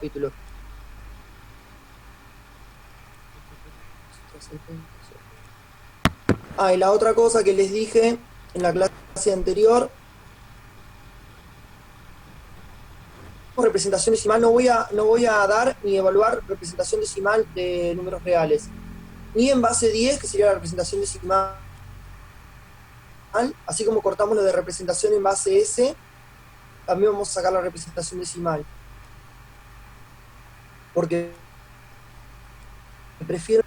capítulo. Y la otra cosa que les dije en la clase anterior, representación decimal, no voy a dar ni evaluar representación decimal de números reales, ni en base 10, que sería la representación decimal, así como cortamos lo de representación en base S, también vamos a sacar la representación decimal, porque prefiero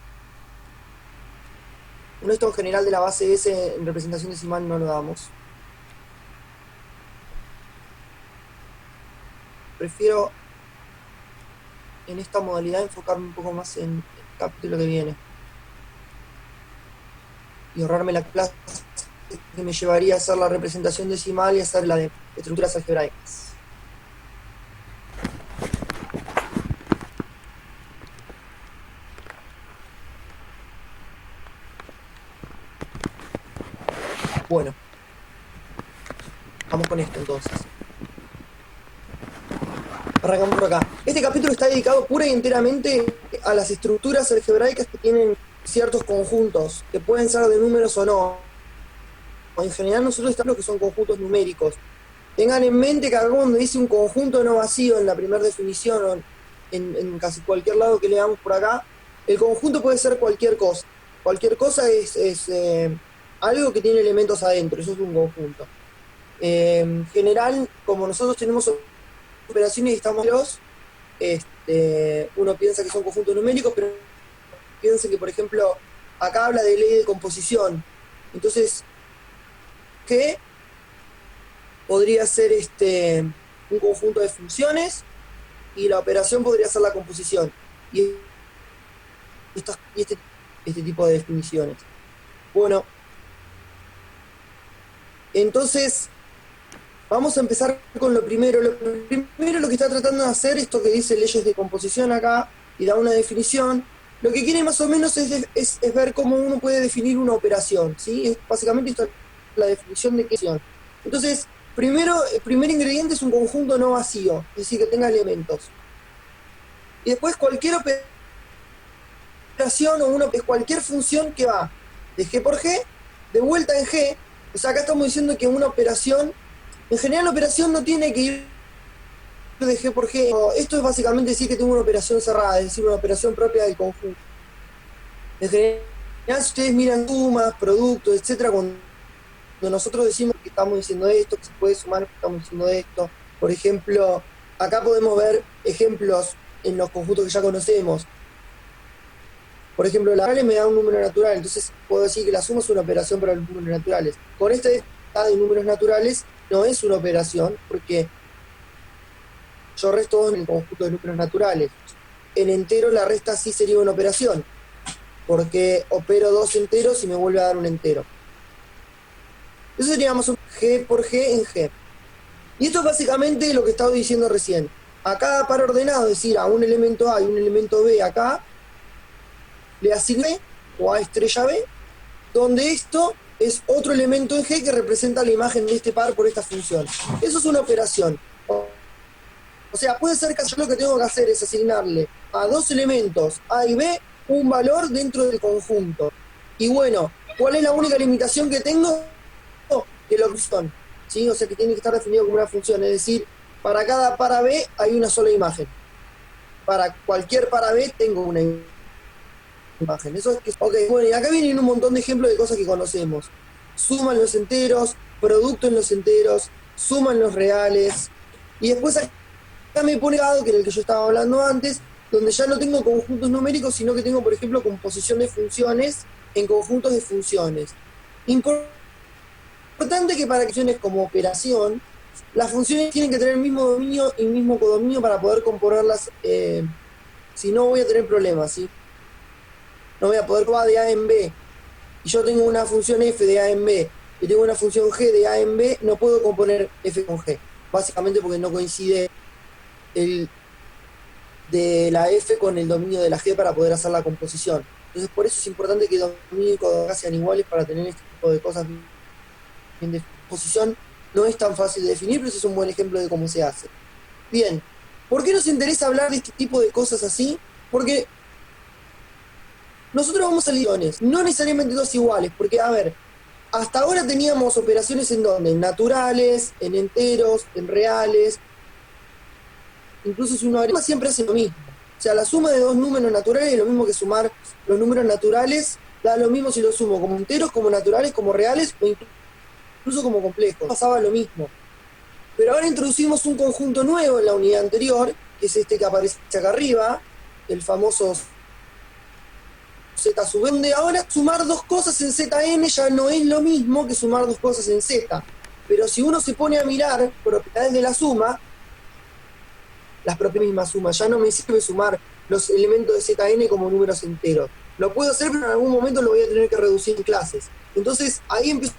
esto en general de la base S en representación decimal no lo damos. Prefiero en esta modalidad enfocarme un poco más en el capítulo que viene y ahorrarme la clase que me llevaría a hacer la representación decimal y hacer la de estructuras algebraicas. Bueno, vamos con esto entonces. Arrancamos por acá. Este capítulo está dedicado pura y enteramente a las estructuras algebraicas que tienen ciertos conjuntos, que pueden ser de números o no. En general nosotros estamos que son conjuntos numéricos. Tengan en mente que acá cuando dice un conjunto no vacío en la primera definición o en casi cualquier lado que leamos por acá, el conjunto puede ser cualquier cosa. Cualquier cosa es algo que tiene elementos adentro, eso es un conjunto. En general, como nosotros tenemos operaciones y estamos uno piensa que son conjuntos numéricos, pero piensen que, por ejemplo, acá habla de ley de composición. Entonces, ¿qué podría ser un conjunto de funciones? Y la operación podría ser la composición. Y este tipo de definiciones. Bueno, entonces vamos a empezar con lo primero. Lo que está tratando de hacer, esto que dice leyes de composición acá, y da una definición, lo que quiere más o menos es ver cómo uno puede definir una operación, ¿sí? Básicamente esto es la definición de qué operación. Entonces, el primer ingrediente es un conjunto no vacío, es decir, que tenga elementos. Y después cualquier operación cualquier función que va de G por G, de vuelta en G. O sea, acá estamos diciendo que una operación, en general la operación no tiene que ir de G por G. Esto es básicamente decir que tengo una operación cerrada, es decir, una operación propia del conjunto. En general, si ustedes miran sumas, productos, etcétera, cuando nosotros decimos que estamos diciendo esto, que se puede sumar, que estamos diciendo esto. Por ejemplo, acá podemos ver ejemplos en los conjuntos que ya conocemos. Por ejemplo, la variable me da un número natural, entonces puedo decir que la suma es una operación para los números naturales. Con esta de números naturales no es una operación, porque yo resto 2 en el conjunto de números naturales. En entero la resta sí sería una operación, porque opero 2 enteros y me vuelve a dar un entero. Eso sería más un G por G en G. Y esto es básicamente lo que estaba diciendo recién. A cada par ordenado, es decir, a un elemento A y un elemento B acá, le asigné, o A estrella B, donde esto es otro elemento en G que representa la imagen de este par por esta función. Eso es una operación. O sea, puede ser que yo lo que tengo que hacer es asignarle a dos elementos, A y B, un valor dentro del conjunto. Y bueno, ¿cuál es la única limitación que tengo? Que lo son, ¿sí? O sea, que tiene que estar definido como una función. Es decir, para cada par A B hay una sola imagen. Para cualquier par A B tengo una imagen. Eso es que, ok, bueno, y acá vienen un montón de ejemplos de cosas que conocemos. Suman los enteros, producto en los enteros, suman los reales. Y después acá me pone dado, que era el que yo estaba hablando antes, donde ya no tengo conjuntos numéricos, sino que tengo, por ejemplo, composición de funciones en conjuntos de funciones. Importante que para acciones como operación, las funciones tienen que tener el mismo dominio y el mismo codominio para poder componerlas, si no voy a tener problemas, ¿sí? No voy a poder probar de A en B, y yo tengo una función f de A en B, y tengo una función g de A en B, no puedo componer f con g, básicamente porque no coincide el de la f con el dominio de la g para poder hacer la composición. Entonces por eso es importante que dominio y codominio sean iguales para tener este tipo de cosas bien de composición. No es tan fácil de definir, pero ese es un buen ejemplo de cómo se hace. Bien, ¿Por qué nos interesa hablar de este tipo de cosas así? Porque nosotros vamos a lidones, no necesariamente dos iguales, porque, a ver, hasta ahora teníamos operaciones en donde, en naturales, en enteros, en reales, incluso si uno agrega, siempre hace lo mismo. O sea, la suma de dos números naturales es lo mismo que sumar los números naturales, da lo mismo si lo sumo como enteros, como naturales, como reales, o incluso como complejos. Pasaba lo mismo. Pero ahora introducimos un conjunto nuevo en la unidad anterior, que es este que aparece acá arriba, el famoso Z sub n, donde ahora sumar dos cosas en Zn ya no es lo mismo que sumar dos cosas en Z. Pero si uno se pone a mirar propiedades de la suma, las propias mismas sumas, ya no me sirve sumar los elementos de Zn como números enteros. Lo puedo hacer, pero en algún momento lo voy a tener que reducir en clases. Entonces ahí empiezo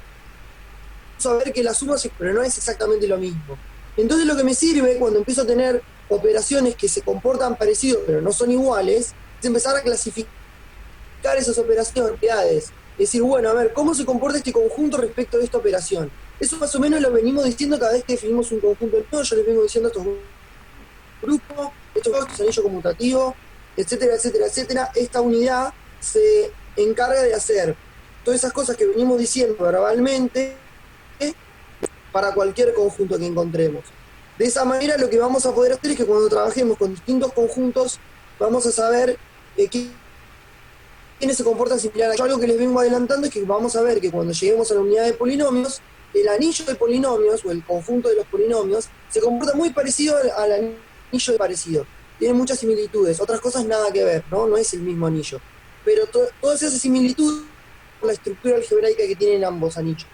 a ver que la suma, pero no es exactamente lo mismo. Entonces lo que me sirve cuando empiezo a tener operaciones que se comportan parecidos pero no son iguales, es empezar a clasificar esas operaciones propiedades. Es decir, bueno, a ver, ¿cómo se comporta este conjunto respecto de esta operación? Eso más o menos lo venimos diciendo cada vez que definimos un conjunto nuevo. Yo les vengo diciendo a estos grupos, estos anillos conmutativos, etcétera, etcétera, etcétera. Esta unidad se encarga de hacer todas esas cosas que venimos diciendo verbalmente para cualquier conjunto que encontremos. De esa manera lo que vamos a poder hacer es que cuando trabajemos con distintos conjuntos vamos a saber quiénes se comportan similar. Yo algo que les vengo adelantando es que vamos a ver que cuando lleguemos a la unidad de polinomios, el anillo de polinomios o el conjunto de los polinomios se comporta muy parecido al anillo de parecido. Tiene muchas similitudes, otras cosas nada que ver, no es el mismo anillo. Pero todas esas similitudes con la estructura algebraica que tienen ambos anillos.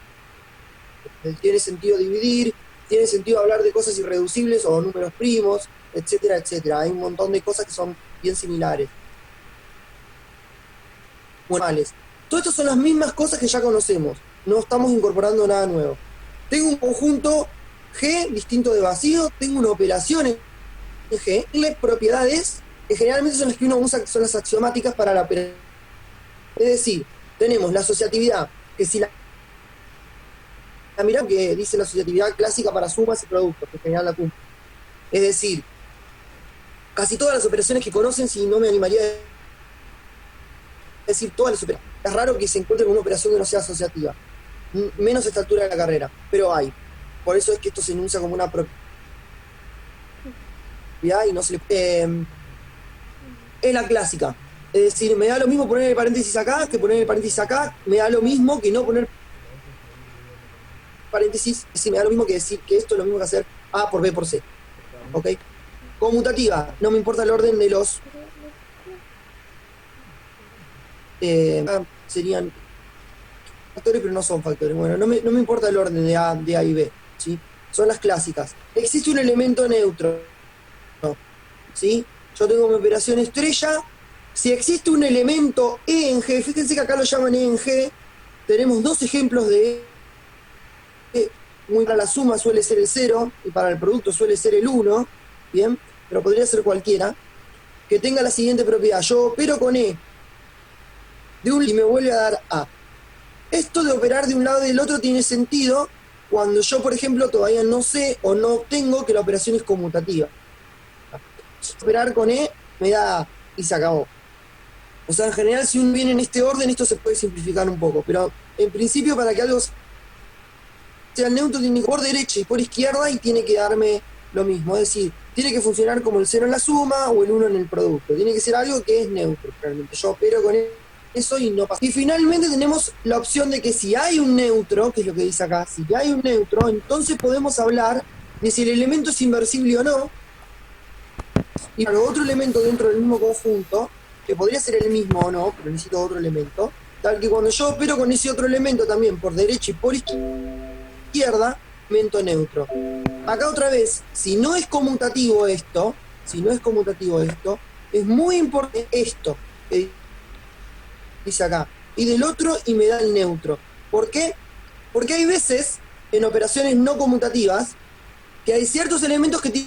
Tiene sentido dividir, tiene sentido hablar de cosas irreducibles o números primos, etcétera, etcétera. Hay un montón de cosas que son bien similares. Todas estas son las mismas cosas que ya conocemos, no estamos incorporando nada nuevo. Tengo un conjunto G distinto de vacío, tengo una operación en G, las propiedades que generalmente son las que uno usa, que son las axiomáticas para la operación. Es decir, tenemos la asociatividad, que si la miramos, que dice la asociatividad clásica para sumas y productos, que en general la cumple. Es decir, casi todas las operaciones que conocen, si no me animaría a decir todas las operaciones. Es raro que se encuentre con una operación que no sea asociativa, menos a esta altura de la carrera, pero hay. Por eso es que esto se enuncia como una propiedad y no se le... es la clásica. Es decir, me da lo mismo poner el paréntesis acá que poner el paréntesis acá, me da lo mismo que no poner paréntesis, es decir, me da lo mismo que decir que esto es lo mismo que hacer A por B por C. ¿Ok? Conmutativa, no me importa el orden de los... serían factores, pero no son factores. Bueno, no me importa el orden de A y B, ¿sí? Son las clásicas. Existe un elemento neutro, ¿sí? Yo tengo mi operación estrella. Si existe un elemento E en G, fíjense que acá lo llaman E en G, tenemos dos ejemplos de E. Muy para la suma suele ser el 0 y para el producto suele ser el 1, ¿bien? Pero podría ser cualquiera. Que tenga la siguiente propiedad. Yo opero con E de un y me vuelve a dar A. Esto de operar de un lado y del otro tiene sentido cuando yo, por ejemplo, todavía no sé o no tengo que la operación es conmutativa. Operar con E me da A y se acabó. O sea, en general, si uno viene en este orden, esto se puede simplificar un poco, pero en principio para que algo sea neutro tiene que ir por derecha y por izquierda y tiene que darme lo mismo, es decir, tiene que funcionar como el 0 en la suma o el 1 en el producto, tiene que ser algo que es neutro realmente. Yo opero con eso y no pasa. Y finalmente tenemos la opción de que si hay un neutro, que es lo que dice acá, si hay un neutro, entonces podemos hablar de si el elemento es inversible o no, y para otro elemento dentro del mismo conjunto, que podría ser el mismo o no, pero necesito otro elemento, tal que cuando yo opero con ese otro elemento también por derecha y por izquierda, elemento neutro. Acá otra vez, si no es conmutativo esto, es muy importante esto que dice acá, y del otro y me da el neutro. ¿Por qué? Porque hay veces en operaciones no conmutativas que hay ciertos elementos que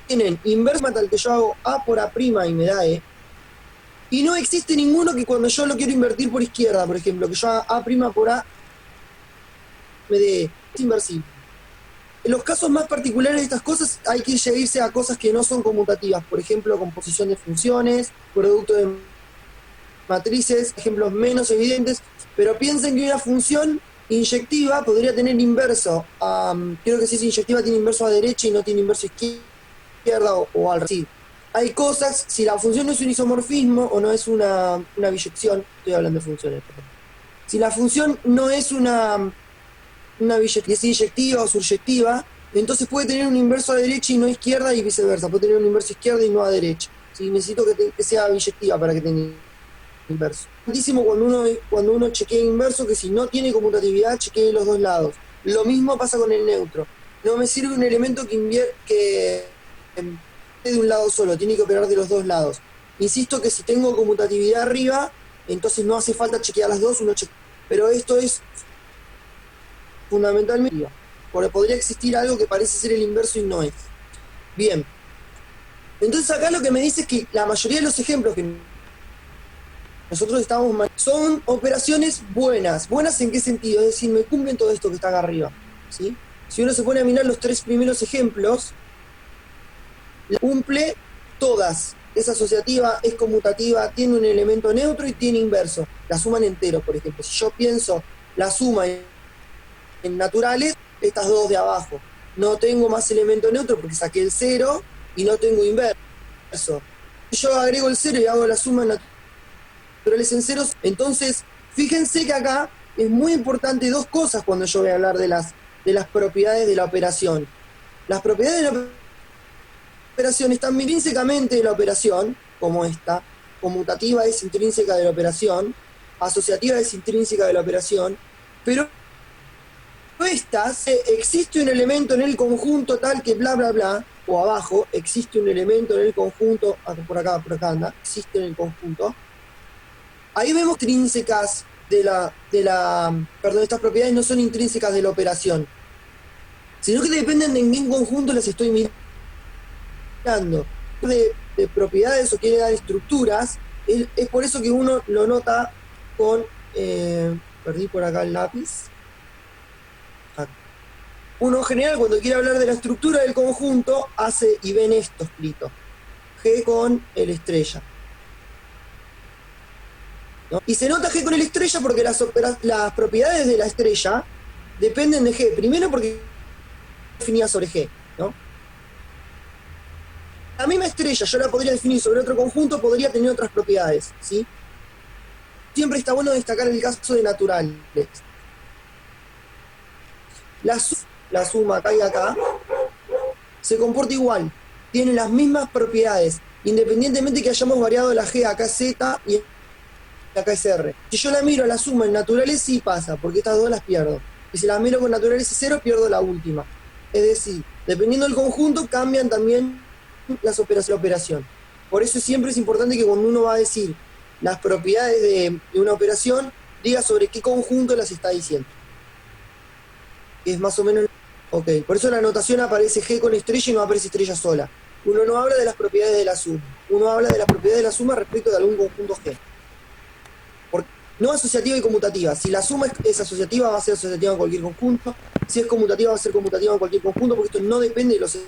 tienen inversa tal que yo hago A por A' y me da E, y no existe ninguno que cuando yo lo quiero invertir por izquierda, por ejemplo, que yo haga A' por A me dé E. Es inversible. En los casos más particulares de estas cosas hay que irse a cosas que no son conmutativas, por ejemplo, composición de funciones, producto de matrices, ejemplos menos evidentes, pero piensen que una función inyectiva podría tener inverso, creo que si es inyectiva tiene inverso a derecha y no tiene inverso a izquierda o al revés. Sí. Hay cosas, si la función no es un isomorfismo o no es una biyección, estoy hablando de funciones, perdón. Si la función no es una biyección, es inyectiva o suryectiva, entonces puede tener un inverso a derecha y no a izquierda y viceversa, puede tener un inverso a izquierda y no a derecha. ¿Sí? Necesito que sea biyectiva para que tenga inverso. Es importantísimo cuando uno chequea inverso que si no tiene conmutatividad, chequee los dos lados. Lo mismo pasa con el neutro. No me sirve un elemento que de un lado solo, tiene que operar de los dos lados. Insisto que si tengo conmutatividad arriba, entonces no hace falta chequear las dos, pero esto es fundamentalmente, porque podría existir algo que parece ser el inverso y no es. Bien. Entonces acá lo que me dice es que la mayoría de los ejemplos que nosotros estamos son operaciones buenas. ¿Buenas en qué sentido? Es decir, me cumplen todo esto que está acá arriba, ¿sí? Si uno se pone a mirar los tres primeros ejemplos, cumple todas. Es asociativa, es conmutativa, tiene un elemento neutro y tiene inverso. La suma en enteros, por ejemplo. Si yo pienso la suma en naturales, estas dos de abajo. No tengo más elemento neutro porque saqué el cero y no tengo inverso. Si yo agrego el cero y hago la suma en naturales en ceros, entonces fíjense que acá es muy importante dos cosas cuando yo voy a hablar de las propiedades de la operación. Las propiedades de la operación están intrínsecamente de la operación, como esta, conmutativa es intrínseca de la operación, asociativa es intrínseca de la operación, pero estas, existe un elemento en el conjunto tal que bla bla bla, o abajo, existe un elemento en el conjunto, por acá anda, existe en el conjunto. Ahí vemos intrínsecas perdón, estas propiedades no son intrínsecas de la operación, sino que dependen de en qué conjunto las estoy mirando. De propiedades o quiere dar estructuras, es por eso que uno lo nota con, perdí por acá el lápiz. Uno en general cuando quiere hablar de la estructura del conjunto hace y ven esto escrito, G con el estrella, ¿no? Y se nota G con el estrella porque las propiedades de la estrella dependen de G, primero porque definida sobre G, ¿no? La misma estrella yo la podría definir sobre otro conjunto, podría tener otras propiedades, ¿sí? Siempre está bueno destacar el caso de naturales. La suma acá y acá se comporta igual, tiene las mismas propiedades, independientemente que hayamos variado la G, acá es Z y acá es R. Si yo la miro a la suma en naturales, sí pasa, porque estas dos las pierdo. Y si las miro con naturales y cero, pierdo la última. Es decir, dependiendo del conjunto, cambian también las operaciones de la operación. Por eso siempre es importante que cuando uno va a decir las propiedades de una operación, diga sobre qué conjunto las está diciendo. Es más o menos... Ok, por eso la notación aparece G con estrella y no aparece estrella sola. Uno no habla de las propiedades de la suma, uno habla de las propiedades de la suma respecto de algún conjunto G. No asociativa y conmutativa. Si la suma es asociativa, va a ser asociativa en cualquier conjunto. Si es conmutativa, va a ser conmutativa en cualquier conjunto, porque esto no depende de los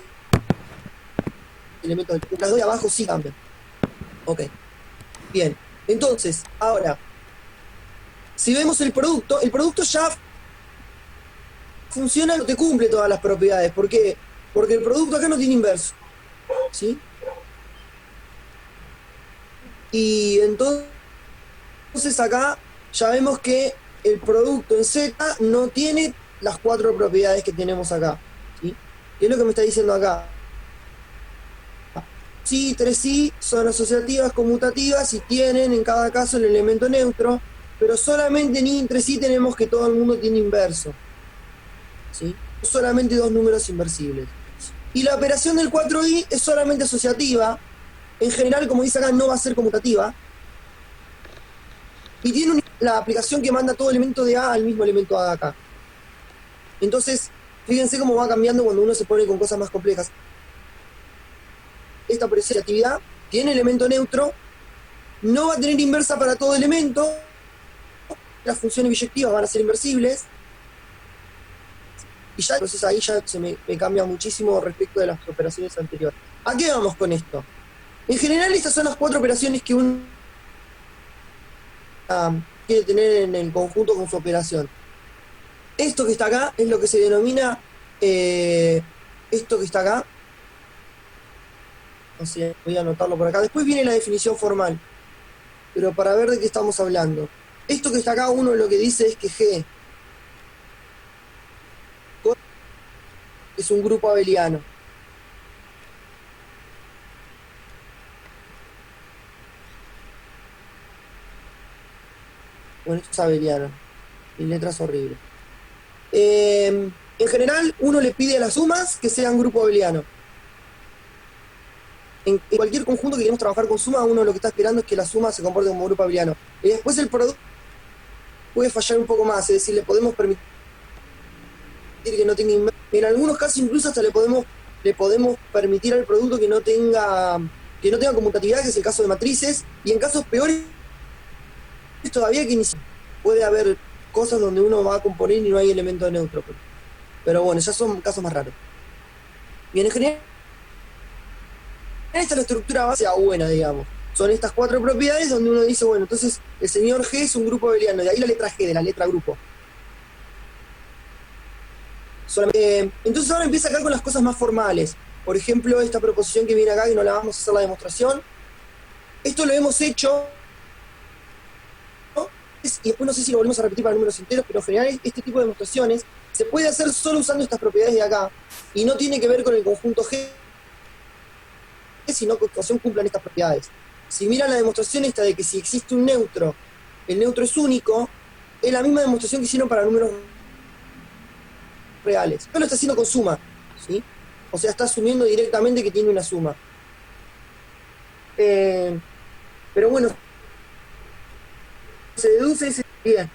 elementos del conjunto. Las dos de abajo sí cambian. Ok. Bien. Entonces, ahora, si vemos el producto ya funciona, no te cumple todas las propiedades. ¿Por qué? Porque el producto acá no tiene inverso. ¿Sí? Y entonces acá ya vemos que el producto en Z no tiene las cuatro propiedades que tenemos acá, ¿sí? ¿Qué es lo que me está diciendo acá? Sí, 3 sí son asociativas, conmutativas y tienen en cada caso el elemento neutro, pero solamente en I entre sí tenemos que todo el mundo tiene inverso, ¿sí? Solamente dos números inversibles. Y la operación del 4i es solamente asociativa, en general, como dice acá, no va a ser conmutativa, y tiene la aplicación que manda todo elemento de A al mismo elemento A de acá. Entonces, fíjense cómo va cambiando cuando uno se pone con cosas más complejas. Esta asociatividad tiene elemento neutro, no va a tener inversa para todo elemento, las funciones biyectivas van a ser inversibles, Y ya entonces ahí ya me cambia muchísimo respecto de las operaciones anteriores. ¿A qué vamos con esto? En general estas son las 4 operaciones que uno quiere tener en el conjunto con su operación. Esto que está acá es lo que se denomina esto que está acá. O sea, voy a anotarlo por acá. Después viene la definición formal. Pero para ver de qué estamos hablando. Esto que está acá, uno lo que dice es que G es un grupo abeliano. Bueno, esto es abeliano. Mi letra es horrible. En general, uno le pide a las sumas que sean grupo abeliano. En cualquier conjunto que queremos trabajar con suma, uno lo que está esperando es que la suma se comporte como grupo abeliano. Y después el producto puede fallar un poco más, es decir, le podemos permitir que no tenga inverso. En algunos casos incluso hasta le podemos permitir al producto que no tenga conmutatividad, que es el caso de matrices, y en casos peores todavía que ni puede haber cosas donde uno va a componer y no hay elemento neutro. Pero bueno, ya son casos más raros. Bien, en general esta es la estructura base buena, digamos. Son estas 4 propiedades donde uno dice, bueno, entonces el señor G es un grupo abeliano, de ahí la letra G, de la letra grupo. Entonces ahora empieza acá con las cosas más formales. Por ejemplo, esta proposición que viene acá, que no la vamos a hacer la demostración. Esto lo hemos hecho, ¿no? Y después no sé si lo volvemos a repetir para números enteros, pero en general este tipo de demostraciones se puede hacer solo usando estas propiedades de acá, y no tiene que ver con el conjunto G, sino que cumplan estas propiedades. Si miran la demostración esta de que si existe un neutro, el neutro es único, es la misma demostración que hicieron para números reales. No lo está haciendo con suma, ¿sí? O sea, está asumiendo directamente que tiene una suma. Pero bueno, se deduce ese bien.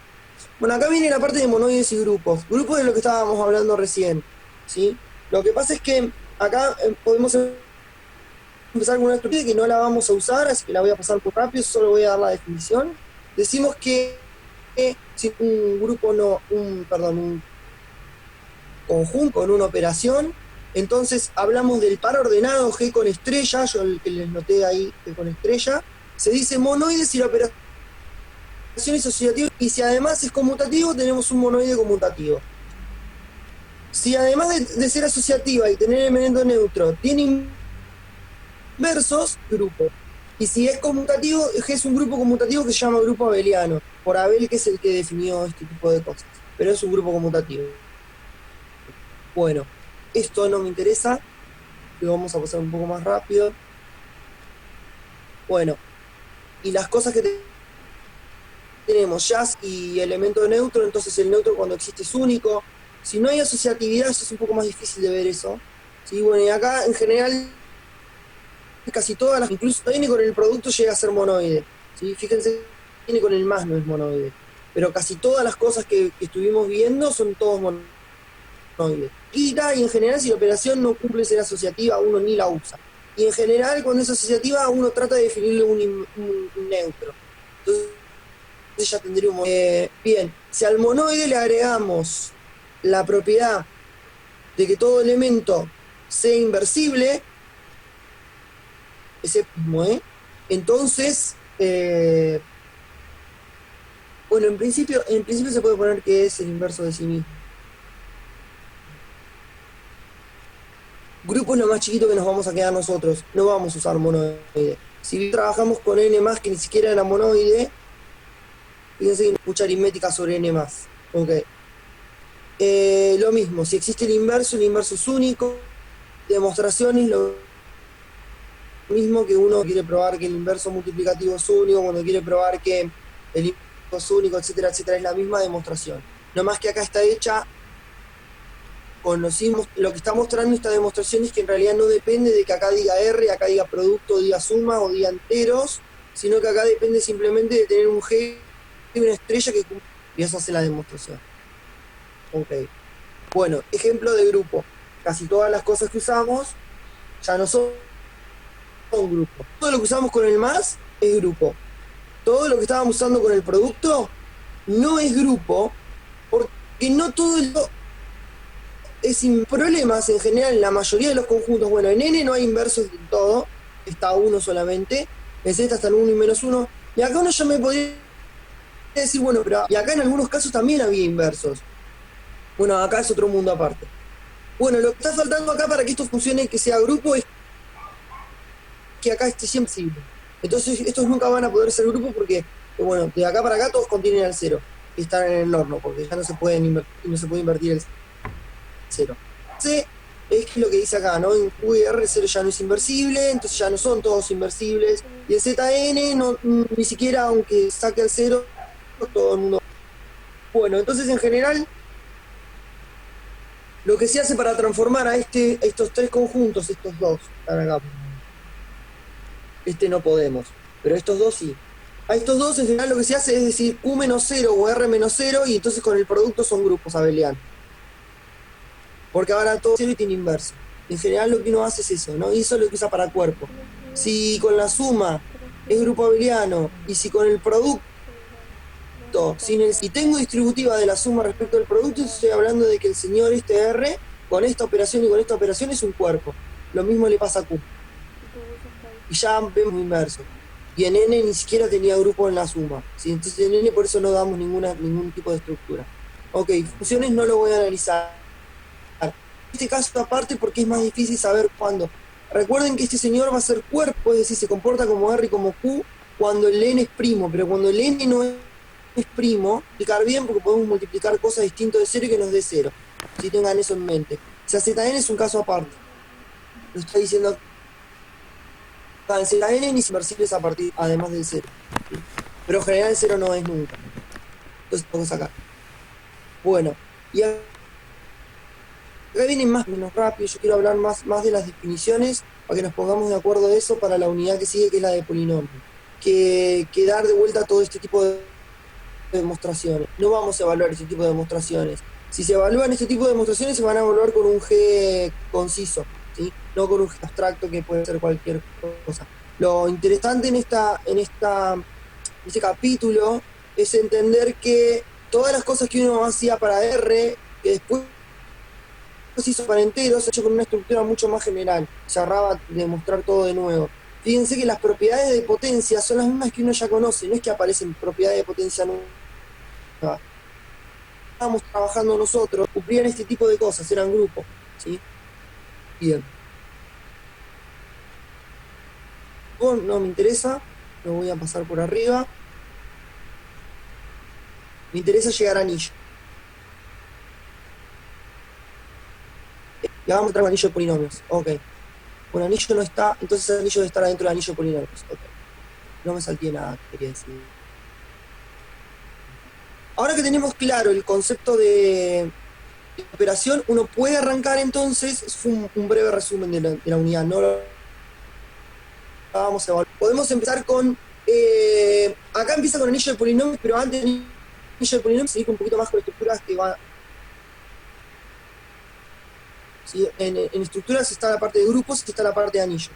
Bueno, acá viene la parte de monoides y grupos. Grupos de lo que estábamos hablando recién, ¿sí? Lo que pasa es que acá podemos empezar con una estructura que no la vamos a usar, así que la voy a pasar por rápido, solo voy a dar la definición. Decimos que si un grupo un conjunto con una operación, entonces hablamos del par ordenado G con estrella, yo el que les noté ahí G con estrella, se dice monoide si la operación es asociativa, y si además es conmutativo, tenemos un monoide conmutativo. Si además de ser asociativa y tener elemento neutro, tiene inversos, grupo. Y si es conmutativo, es un grupo conmutativo que se llama grupo abeliano, por Abel, que es el que definió este tipo de cosas, pero es un grupo conmutativo. Bueno, esto no me interesa, lo vamos a pasar un poco más rápido. Bueno, y las cosas que tenemos, jazz y elemento neutro, entonces el neutro cuando existe es único. Si no hay asociatividad, es un poco más difícil de ver eso. ¿Sí? Bueno, y acá en general casi todas las, incluso n con el producto llega a ser monoide, ¿sí? Fíjense, n con el más no es monoide, pero casi todas las cosas que estuvimos viendo son todos monoides. Y en general, si la operación no cumple ser asociativa, uno ni la usa. Y en general, cuando es asociativa, uno trata de definirle un neutro. Entonces ya tendría un monoide. Bien, si al monoide le agregamos la propiedad de que todo elemento sea inversible, ese mismo, entonces, bueno, en principio se puede poner que es el inverso de sí mismo. Grupo es lo más chiquito que nos vamos a quedar nosotros, no vamos a usar monoide. Si trabajamos con n más que ni siquiera era monoide, fíjense que hay mucha aritmética sobre n más. Ok. Lo mismo, si existe el inverso es único. Demostraciones, lo mismo que uno quiere probar que el inverso multiplicativo es único, cuando quiere probar que el inverso es único, etcétera, etcétera, es la misma demostración. No más que acá está hecha, conocimos, lo que está mostrando esta demostración es que en realidad no depende de que acá diga R, acá diga producto, diga suma o diga enteros, sino que acá depende simplemente de tener un G y una estrella que cumple, y eso hace la demostración. Ok. Bueno, ejemplo de grupo. Casi todas las cosas que usamos ya no son grupo. Todo lo que usamos con el más es grupo. Todo lo que estábamos usando con el producto no es grupo, porque no todo es sin problemas en general en la mayoría de los conjuntos. Bueno, en N no hay inversos del todo, está uno solamente, en Z está el 1 y menos 1, y acá uno ya me podría decir, bueno, pero y acá en algunos casos también había inversos. Bueno, acá es otro mundo aparte. Bueno, lo que está faltando acá para que esto funcione y que sea grupo es que acá esté siempre visible. Entonces estos nunca van a poder ser grupo porque, bueno, de acá para acá todos contienen el 0, y están en el horno, porque ya no se puede invertir el 0. C es lo que dice acá, ¿no? En QR el 0 ya no es inversible, entonces ya no son todos inversibles. Y el ZN no, ni siquiera, aunque saque el 0, todo el mundo. Bueno, entonces en general, lo que se hace para transformar a estos tres conjuntos, estos dos, están acá. Este no podemos, pero estos dos sí. A estos dos en general lo que se hace es decir Q menos 0 o R menos 0 y entonces con el producto son grupos abelianos. Porque ahora todo 0 y tiene inverso. En general lo que uno hace es eso, ¿no? Y eso es lo que usa para cuerpo. Si con la suma es grupo abeliano y si con el producto, si tengo distributiva de la suma respecto al producto, estoy hablando de que el señor este R con esta operación y con esta operación es un cuerpo. Lo mismo le pasa a Q. Y ya vemos inverso. Y en N ni siquiera tenía grupo en la suma, ¿sí? Entonces en N por eso no damos ningún tipo de estructura. Ok, funciones no lo voy a analizar. En este caso aparte porque es más difícil saber cuándo. Recuerden que este señor va a ser cuerpo, es decir, se comporta como R y como Q cuando el N es primo, pero cuando el N no es primo, explicar bien porque podemos multiplicar cosas distintas de 0 y que nos dé 0. Si tengan eso en mente. O sea, ZN es un caso aparte. Lo está diciendo en ZN ni inversibles a partir, además del 0. ¿Sí? Pero en general el 0 no es nunca. Entonces vamos acá. Bueno, y acá vienen más o menos rápido. Yo quiero hablar más de las definiciones para que nos pongamos de acuerdo de eso para la unidad que sigue, que es la de polinomio. Que dar de vuelta todo este tipo de demostraciones. No vamos a evaluar este tipo de demostraciones. Si se evalúan este tipo de demostraciones, se van a evaluar con un G conciso, ¿sí? No con un G abstracto que puede ser cualquier cosa. Lo interesante en este capítulo es entender que todas las cosas que uno hacía para R, que después se hizo para enteros, se ha hecho con una estructura mucho más general. Se ahorraba de mostrar todo de nuevo. Fíjense que las propiedades de potencia son las mismas que uno ya conoce, no es que aparecen propiedades de potencia nuevas. Estábamos trabajando nosotros, cumplían este tipo de cosas, eran grupos, ¿sí? Bien. No me interesa, lo voy a pasar por arriba. Me interesa llegar a anillo. Ya vamos a entrar al anillo de polinomios. Ok. Bueno, anillo no está, entonces el anillo debe estar adentro del anillo de polinomios. Ok. No me salté nada, quería decir. Ahora que tenemos claro el concepto de operación, uno puede arrancar entonces, es un breve resumen de la unidad, no lo vamos a evaluar. Podemos empezar con, acá empieza con anillo de polinomios, pero antes del anillo de polinomios se dice un poquito más con estructuras que van. ¿Sí? En estructuras está la parte de grupos y está la parte de anillos.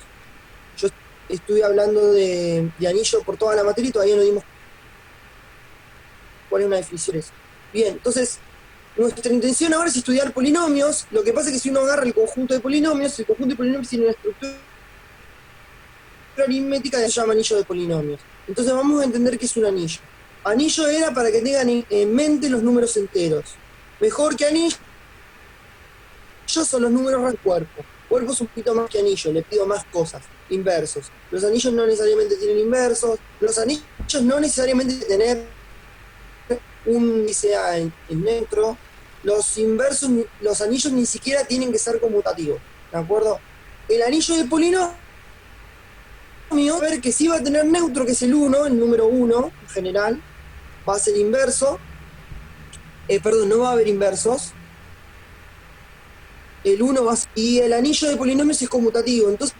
Yo estoy hablando de anillo por toda la materia y todavía no dimos cuál es una definición. Bien, entonces nuestra intención ahora es estudiar polinomios. Lo que pasa es que si uno agarra el conjunto de polinomios, el conjunto de polinomios tiene una estructura aritmética que se llama anillo de polinomios. Entonces vamos a entender qué es un anillo. Anillo era para que tengan en mente los números enteros. Mejor que anillo son los números del cuerpo. Cuerpo es un poquito más que anillo, le pido más cosas, inversos. Los anillos no necesariamente tienen inversos, los anillos no necesariamente tener un sea en neutro, los inversos, los anillos ni siquiera tienen que ser conmutativos, ¿de acuerdo? El anillo de polinomio, a ver que sí va a tener neutro, que es el 1, el número 1 en general, va a ser inverso, no va a haber inversos, el 1 va a ser, y el anillo de polinomios es conmutativo, entonces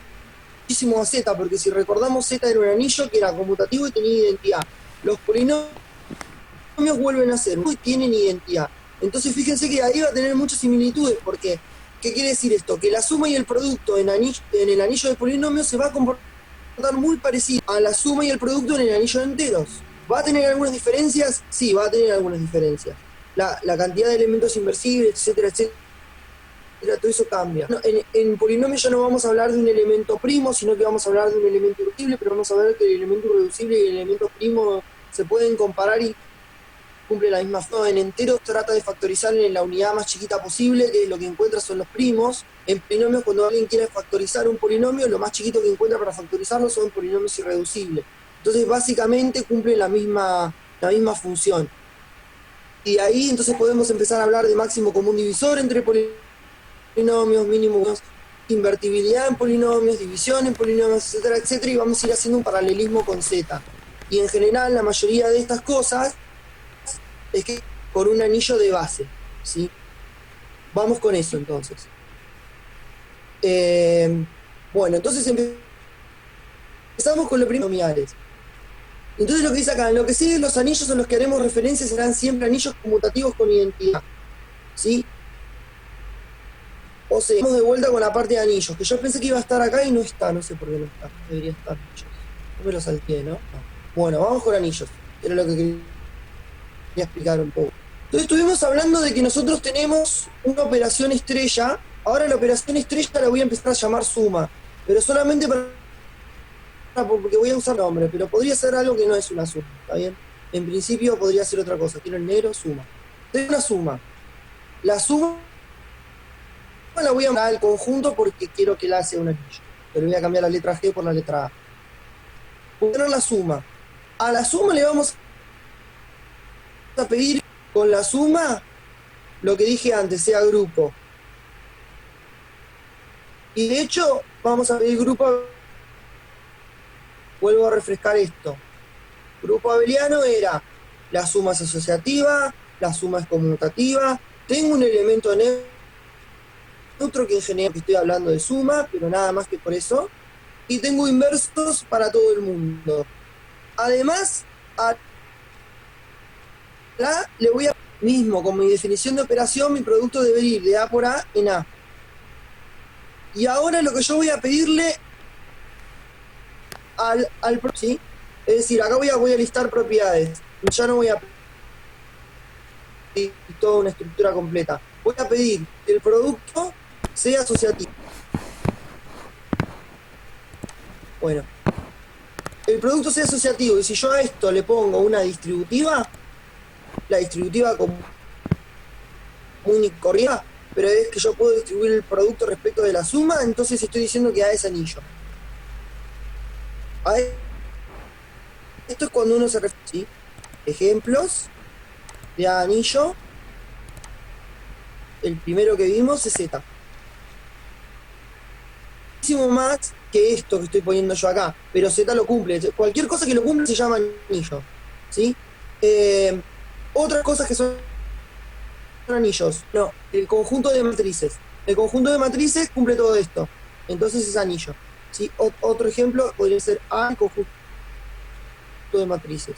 muchísimo a Z, porque si recordamos Z era un anillo que era conmutativo y tenía identidad. Los polinomios vuelven a ser y tienen identidad. Entonces fíjense que ahí va a tener muchas similitudes, porque ¿qué quiere decir esto? Que la suma y el producto en el anillo de polinomios se va a comportar muy parecido a la suma y el producto en el anillo de enteros. ¿Va a tener algunas diferencias? Sí, va a tener algunas diferencias. La cantidad de elementos inversibles, etcétera, etcétera, todo eso cambia. En polinomios ya no vamos a hablar de un elemento primo, sino que vamos a hablar de un elemento irreducible, pero vamos a ver que el elemento irreducible y el elemento primo se pueden comparar y cumple la misma función. En enteros trata de factorizar en la unidad más chiquita posible, que lo que encuentra son los primos. En polinomios, cuando alguien quiere factorizar un polinomio, lo más chiquito que encuentra para factorizarlo son polinomios irreducibles. Entonces, básicamente cumple la misma función. Y ahí entonces podemos empezar a hablar de máximo común divisor entre polinomios, mínimos, invertibilidad en polinomios, división en polinomios, etcétera, etcétera, y vamos a ir haciendo un paralelismo con Z. Y en general, la mayoría de estas cosas es que por un anillo de base, ¿sí? Vamos con eso, entonces. Bueno, entonces empezamos con los polinomiales. Entonces lo que dice acá, en lo que sigue los anillos en los que haremos referencia serán siempre anillos conmutativos con identidad, ¿sí? O sea, vamos de vuelta con la parte de anillos, que yo pensé que iba a estar acá y no está, no sé por qué no está, debería estar anillos. No me lo salteé, ¿no? Bueno, vamos con anillos, era lo que quería explicar un poco. Entonces estuvimos hablando de que nosotros tenemos una operación estrella. Ahora la operación estrella la voy a empezar a llamar suma, pero solamente porque voy a usar nombre, pero podría ser algo que no es una suma, ¿está bien? En principio podría ser otra cosa, quiero el negro, suma. Tengo una suma. La suma la voy a llamar al conjunto porque quiero que la sea un anillo. Pero voy a cambiar la letra G por la letra A. Voy a tener la suma. A la suma le vamos a pedir con la suma lo que dije antes, sea grupo. Y de hecho, vamos a pedir grupo. Vuelvo a refrescar esto. Grupo abeliano era la suma es asociativa, la suma es conmutativa. Tengo un elemento neutro que en general estoy hablando de suma, pero nada más que por eso. Y tengo inversos para todo el mundo. Además, a la le voy a mismo, con mi definición de operación, mi producto debe ir de A por A en A. Y ahora lo que yo voy a pedirle al ¿sí? Es decir, acá voy a listar propiedades. Ya no voy a pedir toda una estructura completa. Voy a pedir que el producto sea asociativo. Bueno, el producto sea asociativo, y si yo a esto le pongo una distributiva, la distributiva común y corriente, pero es que yo puedo distribuir el producto respecto de la suma, entonces estoy diciendo que A es anillo. Esto es cuando uno se refiere, ¿sí? Ejemplos de anillo. El primero que vimos es Z. Muchísimo más que esto que estoy poniendo yo acá, pero Z lo cumple. Cualquier cosa que lo cumple se llama anillo, ¿sí? Otras cosas que son anillos. No, el conjunto de matrices. El conjunto de matrices cumple todo esto. Entonces es anillo, ¿sí? Otro ejemplo podría ser A, el conjunto de matrices.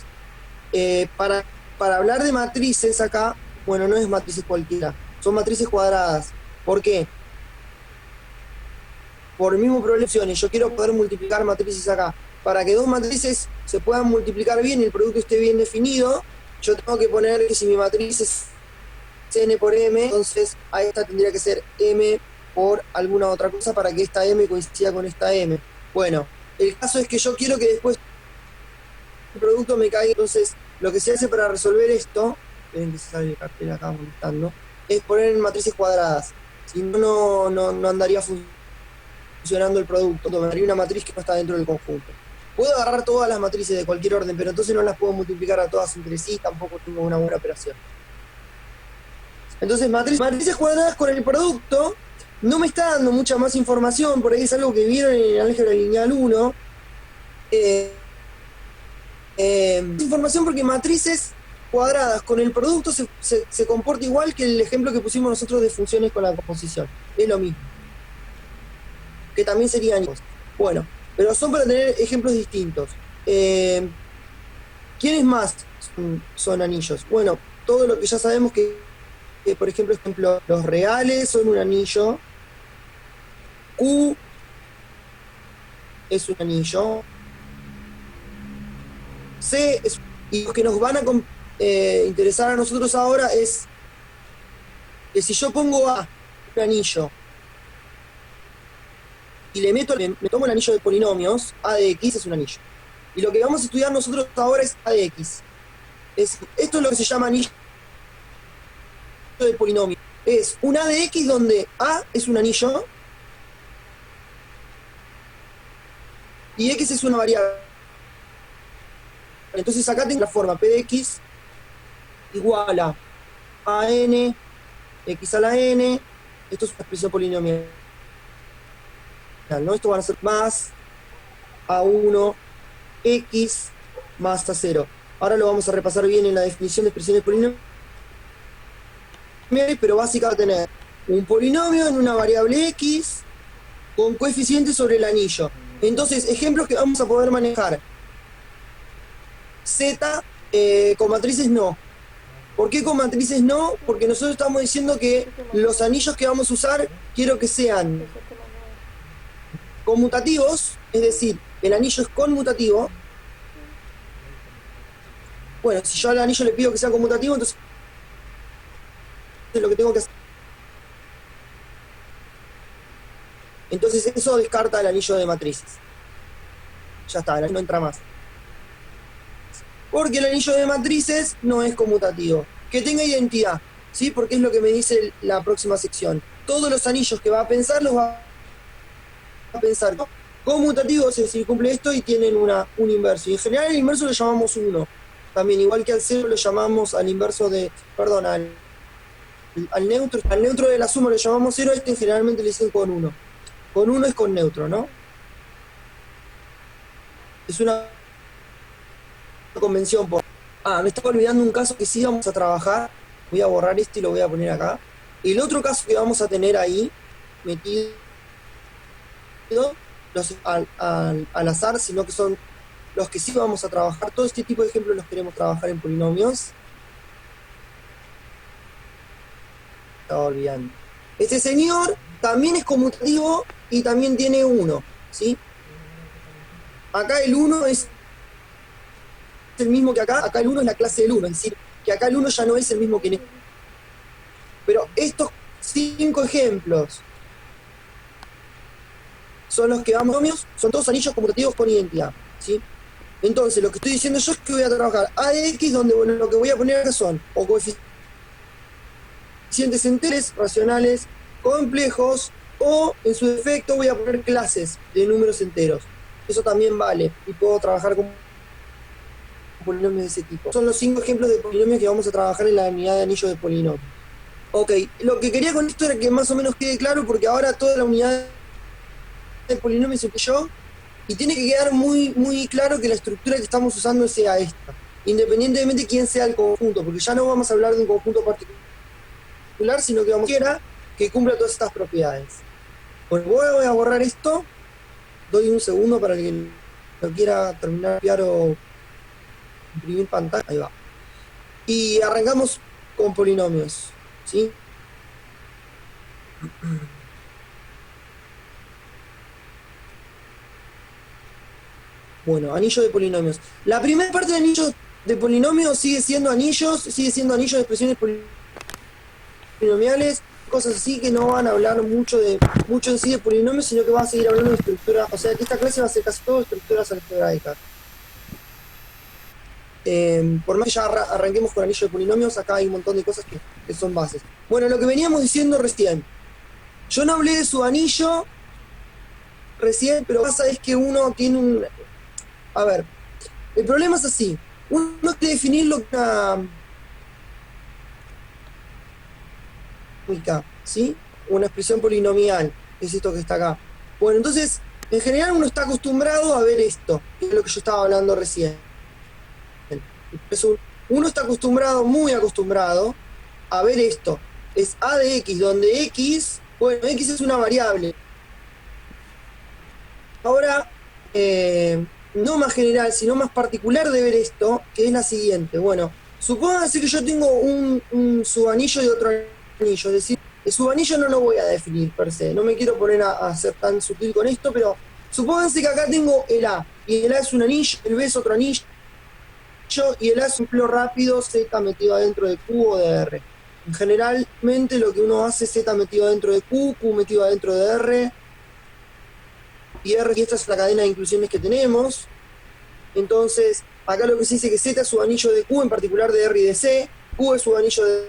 Para hablar de matrices acá, bueno, no es matrices cualquiera, son matrices cuadradas. ¿Por qué? Por el mismo problema de opciones, yo quiero poder multiplicar matrices acá. Para que dos matrices se puedan multiplicar bien y el producto esté bien definido, yo tengo que poner que si mi matriz es n por m, entonces a esta tendría que ser m por alguna otra cosa para que esta m coincida con esta m. Bueno, el caso es que yo quiero que después el producto me caiga, entonces lo que se hace para resolver esto, esperen que se sale el cartel acá molestando, es poner en matrices cuadradas. Si no, no andaría funcionando el producto, me daría una matriz que no está dentro del conjunto. Puedo agarrar todas las matrices de cualquier orden, pero entonces no las puedo multiplicar a todas entre sí, tampoco tengo una buena operación. Entonces, matrices cuadradas con el producto no me está dando mucha más información, por ahí es algo que vieron en el álgebra lineal 1. Información porque matrices cuadradas con el producto se comporta igual que el ejemplo que pusimos nosotros de funciones con la composición. Es lo mismo. Que también serían anillos. Bueno, pero son para tener ejemplos distintos. ¿Quiénes más son anillos? Bueno, todo lo que ya sabemos que por ejemplo, los reales son un anillo. Q es un anillo. C es, y lo que nos van a interesar a nosotros ahora es que si yo pongo A anillo y me tomo el anillo de polinomios, A de X es un anillo. Y lo que vamos a estudiar nosotros ahora es A de X. Esto es lo que se llama anillo de polinomio. Es un A de X donde A es un anillo y X es una variable. Entonces acá tengo la forma P de X igual a n, X a la n, esto es una expresión polinomial, ¿no? Esto van a ser más A1, X más A0. Ahora lo vamos a repasar bien en la definición de expresiones polinomiales, pero básicamente va a tener un polinomio en una variable X con coeficientes sobre el anillo. Entonces, ejemplos que vamos a poder manejar. Z con matrices no. ¿Por qué con matrices no? Porque nosotros estamos diciendo que los anillos que vamos a usar quiero que sean conmutativos, es decir, el anillo es conmutativo. Bueno, si yo al anillo le pido que sea conmutativo, entonces lo que tengo que hacer. Entonces eso descarta el anillo de matrices. Ya está, el anillo no entra más. Porque el anillo de matrices no es conmutativo. Que tenga identidad, ¿sí? Porque es lo que me dice la próxima sección. Todos los anillos que va a pensar los va a pensar conmutativos, es decir, cumple esto y tienen un inverso. Y en general el inverso lo llamamos 1. También, igual que al 0 lo llamamos al inverso de, perdón, al neutro de la suma lo llamamos 0, este generalmente le dicen con 1. Con 1 es con neutro, ¿no? Es una convención por... me estaba olvidando un caso que sí vamos a trabajar. Voy a borrar este y lo voy a poner acá. El otro caso que vamos a tener ahí, metido al azar, sino que son los que sí vamos a trabajar. Todo este tipo de ejemplos los queremos trabajar en polinomios. Estaba olvidando. Este señor también es conmutativo y también tiene 1, ¿sí? Acá el 1 es el mismo que acá. Acá el 1 es la clase del 1, es decir, que acá el 1 ya no es el mismo que en este. Pero estos 5 ejemplos son los que vamos, son todos anillos conmutativos con identidad, ¿sí? Entonces, lo que estoy diciendo yo es que voy a trabajar A de X, donde bueno, lo que voy a poner acá son o coeficientes enteros, racionales, complejos, o en su defecto voy a poner clases de números enteros. Eso también vale, y puedo trabajar con polinomios de ese tipo. Son los 5 ejemplos de polinomios que vamos a trabajar en la unidad de anillos de polinomio. Ok, lo que quería con esto era que más o menos quede claro, porque ahora toda la unidad de polinomios se yo, y tiene que quedar muy, muy claro que la estructura que estamos usando sea esta, independientemente de quién sea el conjunto, porque ya no vamos a hablar de un conjunto particular, sino que vamos a que cumpla todas estas propiedades. Bueno, voy a borrar esto, doy un segundo para que lo quiera terminar de copiar o imprimir pantalla, ahí va. Y arrancamos con polinomios, ¿sí? Bueno, anillo de polinomios. La primera parte de anillos de polinomios sigue siendo anillos de expresiones polinomiales, cosas así que no van a hablar mucho en sí de polinomios, sino que van a seguir hablando de estructura. O sea, que esta clase va a ser casi todo estructuras algebraicas. Por más que ya arranquemos con anillo de polinomios, acá hay un montón de cosas que son bases. Bueno, lo que veníamos diciendo recién. Yo no hablé de su anillo recién, pero lo que pasa es que uno tiene un... A ver, el problema es así. Uno quiere definir lo que ¿sí? Una expresión polinomial, que es esto que está acá. Bueno, entonces, en general uno está acostumbrado a ver esto, que es lo que yo estaba hablando recién. Uno está acostumbrado, muy acostumbrado, a ver esto. Es A de X, donde X, bueno, X es una variable. Ahora, no más general, sino más particular de ver esto, que es la siguiente. Bueno, supónganse que yo tengo un subanillo y otro anillo, es decir, el subanillo no lo voy a definir per se, no me quiero poner a ser tan sutil con esto, pero supónganse que acá tengo el A, y el A es un anillo, el B es otro anillo, y el A es un ejemplo rápido Z metido adentro de Q o de R. Generalmente lo que uno hace es Z metido adentro de Q metido adentro de R, y esta es la cadena de inclusiones que tenemos. Entonces, acá lo que se dice que Z es subanillo de Q, en particular de R y de C, Q es subanillo de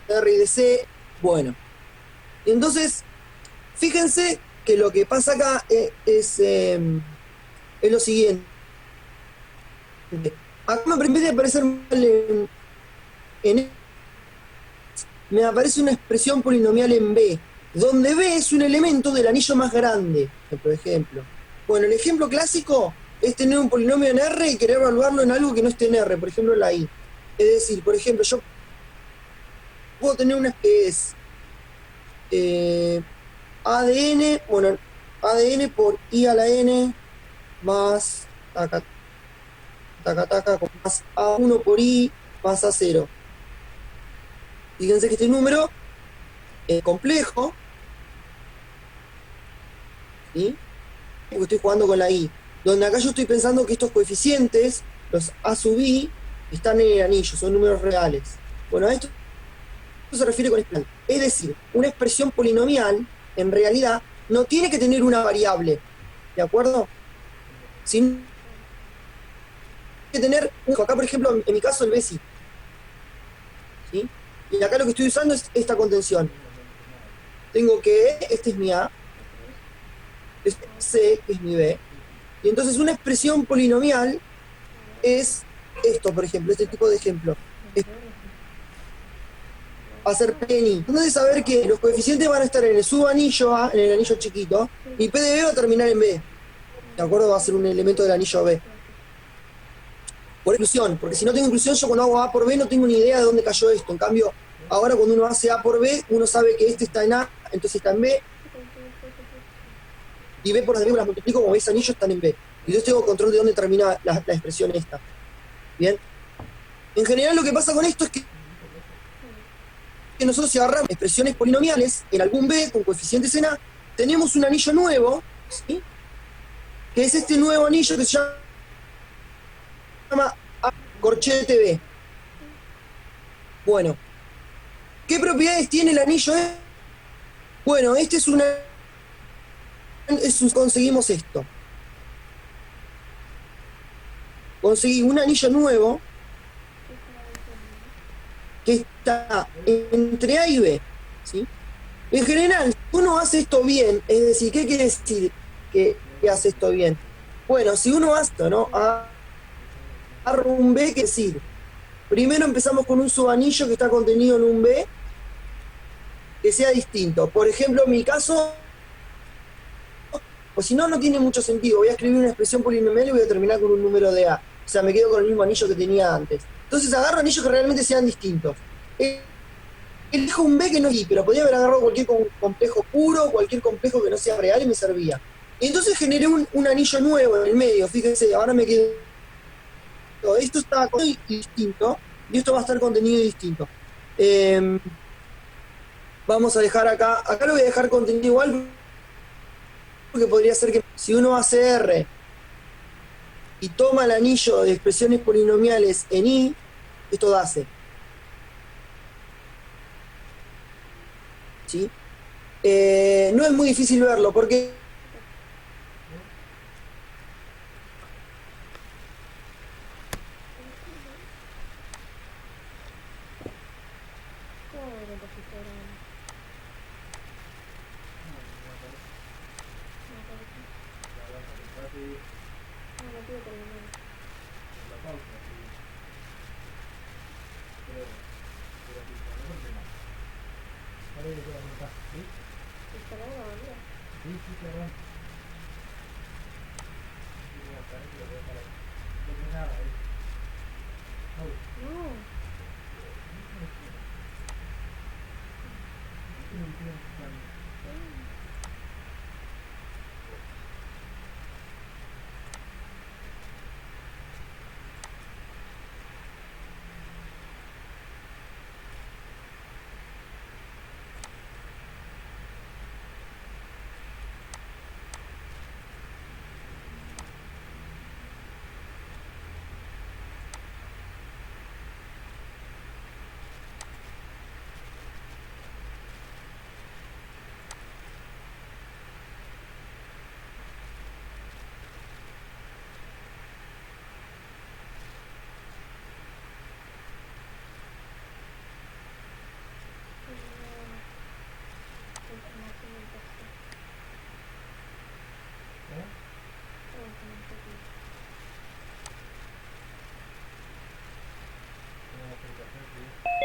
R y de C. Bueno, entonces, fíjense que lo que pasa acá es lo siguiente. Acá en vez de aparecer me aparece una expresión polinomial en B, donde B es un elemento del anillo más grande, por ejemplo. Bueno, el ejemplo clásico es tener un polinomio en R y querer evaluarlo en algo que no esté en R, por ejemplo, la I. Es decir, por ejemplo, yo puedo tener una que es ADN, bueno, ADN por I a la N más taca, taca, taca, más A1 por I más A0. Fíjense que este número es complejo, ¿sí? Porque estoy jugando con la I. Donde acá yo estoy pensando que estos coeficientes, los A sub I, están en el anillo, son números reales. Bueno, a esto se refiere con exponencial. Es decir, una expresión polinomial, en realidad, no tiene que tener una variable, ¿de acuerdo? Sino que tener, acá por ejemplo, en mi caso el B sí. ¿Sí? Y acá lo que estoy usando es esta contención. Tengo que, este es mi A, este es C, que es mi B. Y entonces una expresión polinomial es esto, por ejemplo, este tipo de ejemplo. Hacer penny. Entonces saber que los coeficientes van a estar en el subanillo A, en el anillo chiquito, y P de B va a terminar en B. ¿De acuerdo? Va a ser un elemento del anillo B. Por inclusión, porque si no tengo inclusión, yo cuando hago A por B no tengo ni idea de dónde cayó esto. En cambio, ahora cuando uno hace A por B, uno sabe que este está en A, entonces está en B, y B por B las multiplico, como ese anillo están en B. Y yo tengo control de dónde termina la expresión esta. Bien. En general lo que pasa con esto es que nosotros si agarramos expresiones polinomiales en algún B con coeficientes en A, tenemos un anillo nuevo, ¿sí? Que es este nuevo anillo que se llama A corchete B. Bueno, ¿qué propiedades tiene el anillo E? Bueno, este es una... conseguimos esto. Conseguí un anillo nuevo que está entre A y B, ¿sí? En general, si uno hace esto bien, es decir, ¿qué quiere decir que hace esto bien? Bueno, si uno hace esto, ¿no? Agarro un B, ¿qué decir? Primero empezamos con un subanillo que está contenido en un B que sea distinto. Por ejemplo, en mi caso, o si no, no tiene mucho sentido. Voy a escribir una expresión polinomial y voy a terminar con un número de A. O sea, me quedo con el mismo anillo que tenía antes. Entonces agarro anillos que realmente sean distintos. Elijo un B que no es I, pero podría haber agarrado cualquier complejo puro, cualquier complejo que no sea real y me servía. Y entonces generé un anillo nuevo en el medio. Fíjense, ahora me quedo. Esto está contenido distinto y esto va a estar contenido distinto. Vamos a dejar acá lo voy a dejar contenido igual, porque podría ser que si uno hace R y toma el anillo de expresiones polinomiales en I, esto da C. ¿Sí? No es muy difícil verlo, porque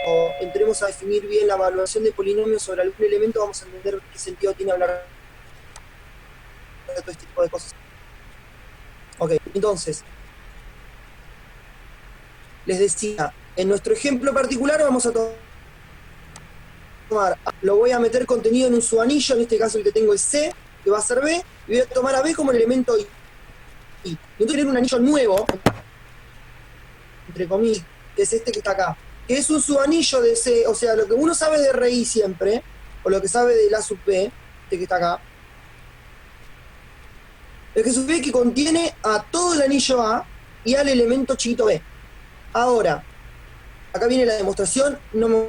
O entremos a definir bien la evaluación de polinomios sobre algún elemento, vamos a entender qué sentido tiene hablar de todo este tipo de cosas. Ok, entonces, les decía, en nuestro ejemplo particular vamos a tomar, lo voy a meter contenido en un subanillo, en este caso el que tengo es C, que va a ser B, y voy a tomar a B como el elemento I. Y entonces tener un anillo nuevo, entre comillas, que es este que está acá, que es un subanillo de C, o sea, lo que uno sabe de RI siempre, o lo que sabe de la sub B, este que está acá, el que sub B que contiene a todo el anillo A y al elemento chiquito B. Ahora, acá viene la demostración, no me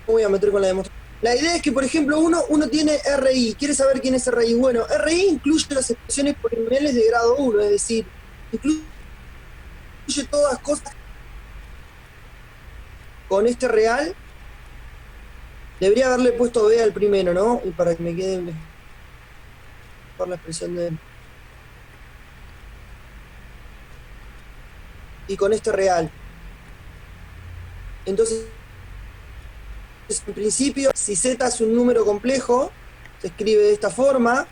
voy a meter con la demostración. La idea es que, por ejemplo, uno tiene RI, quiere saber quién es RI. Bueno, RI incluye las expresiones polinomiales de grado 1, es decir, incluye todas las cosas con este real. Debería haberle puesto B al primero, ¿no? Y para que me quede mejor la expresión de... Y con este real. Entonces, en principio, si Z es un número complejo, se escribe de esta forma,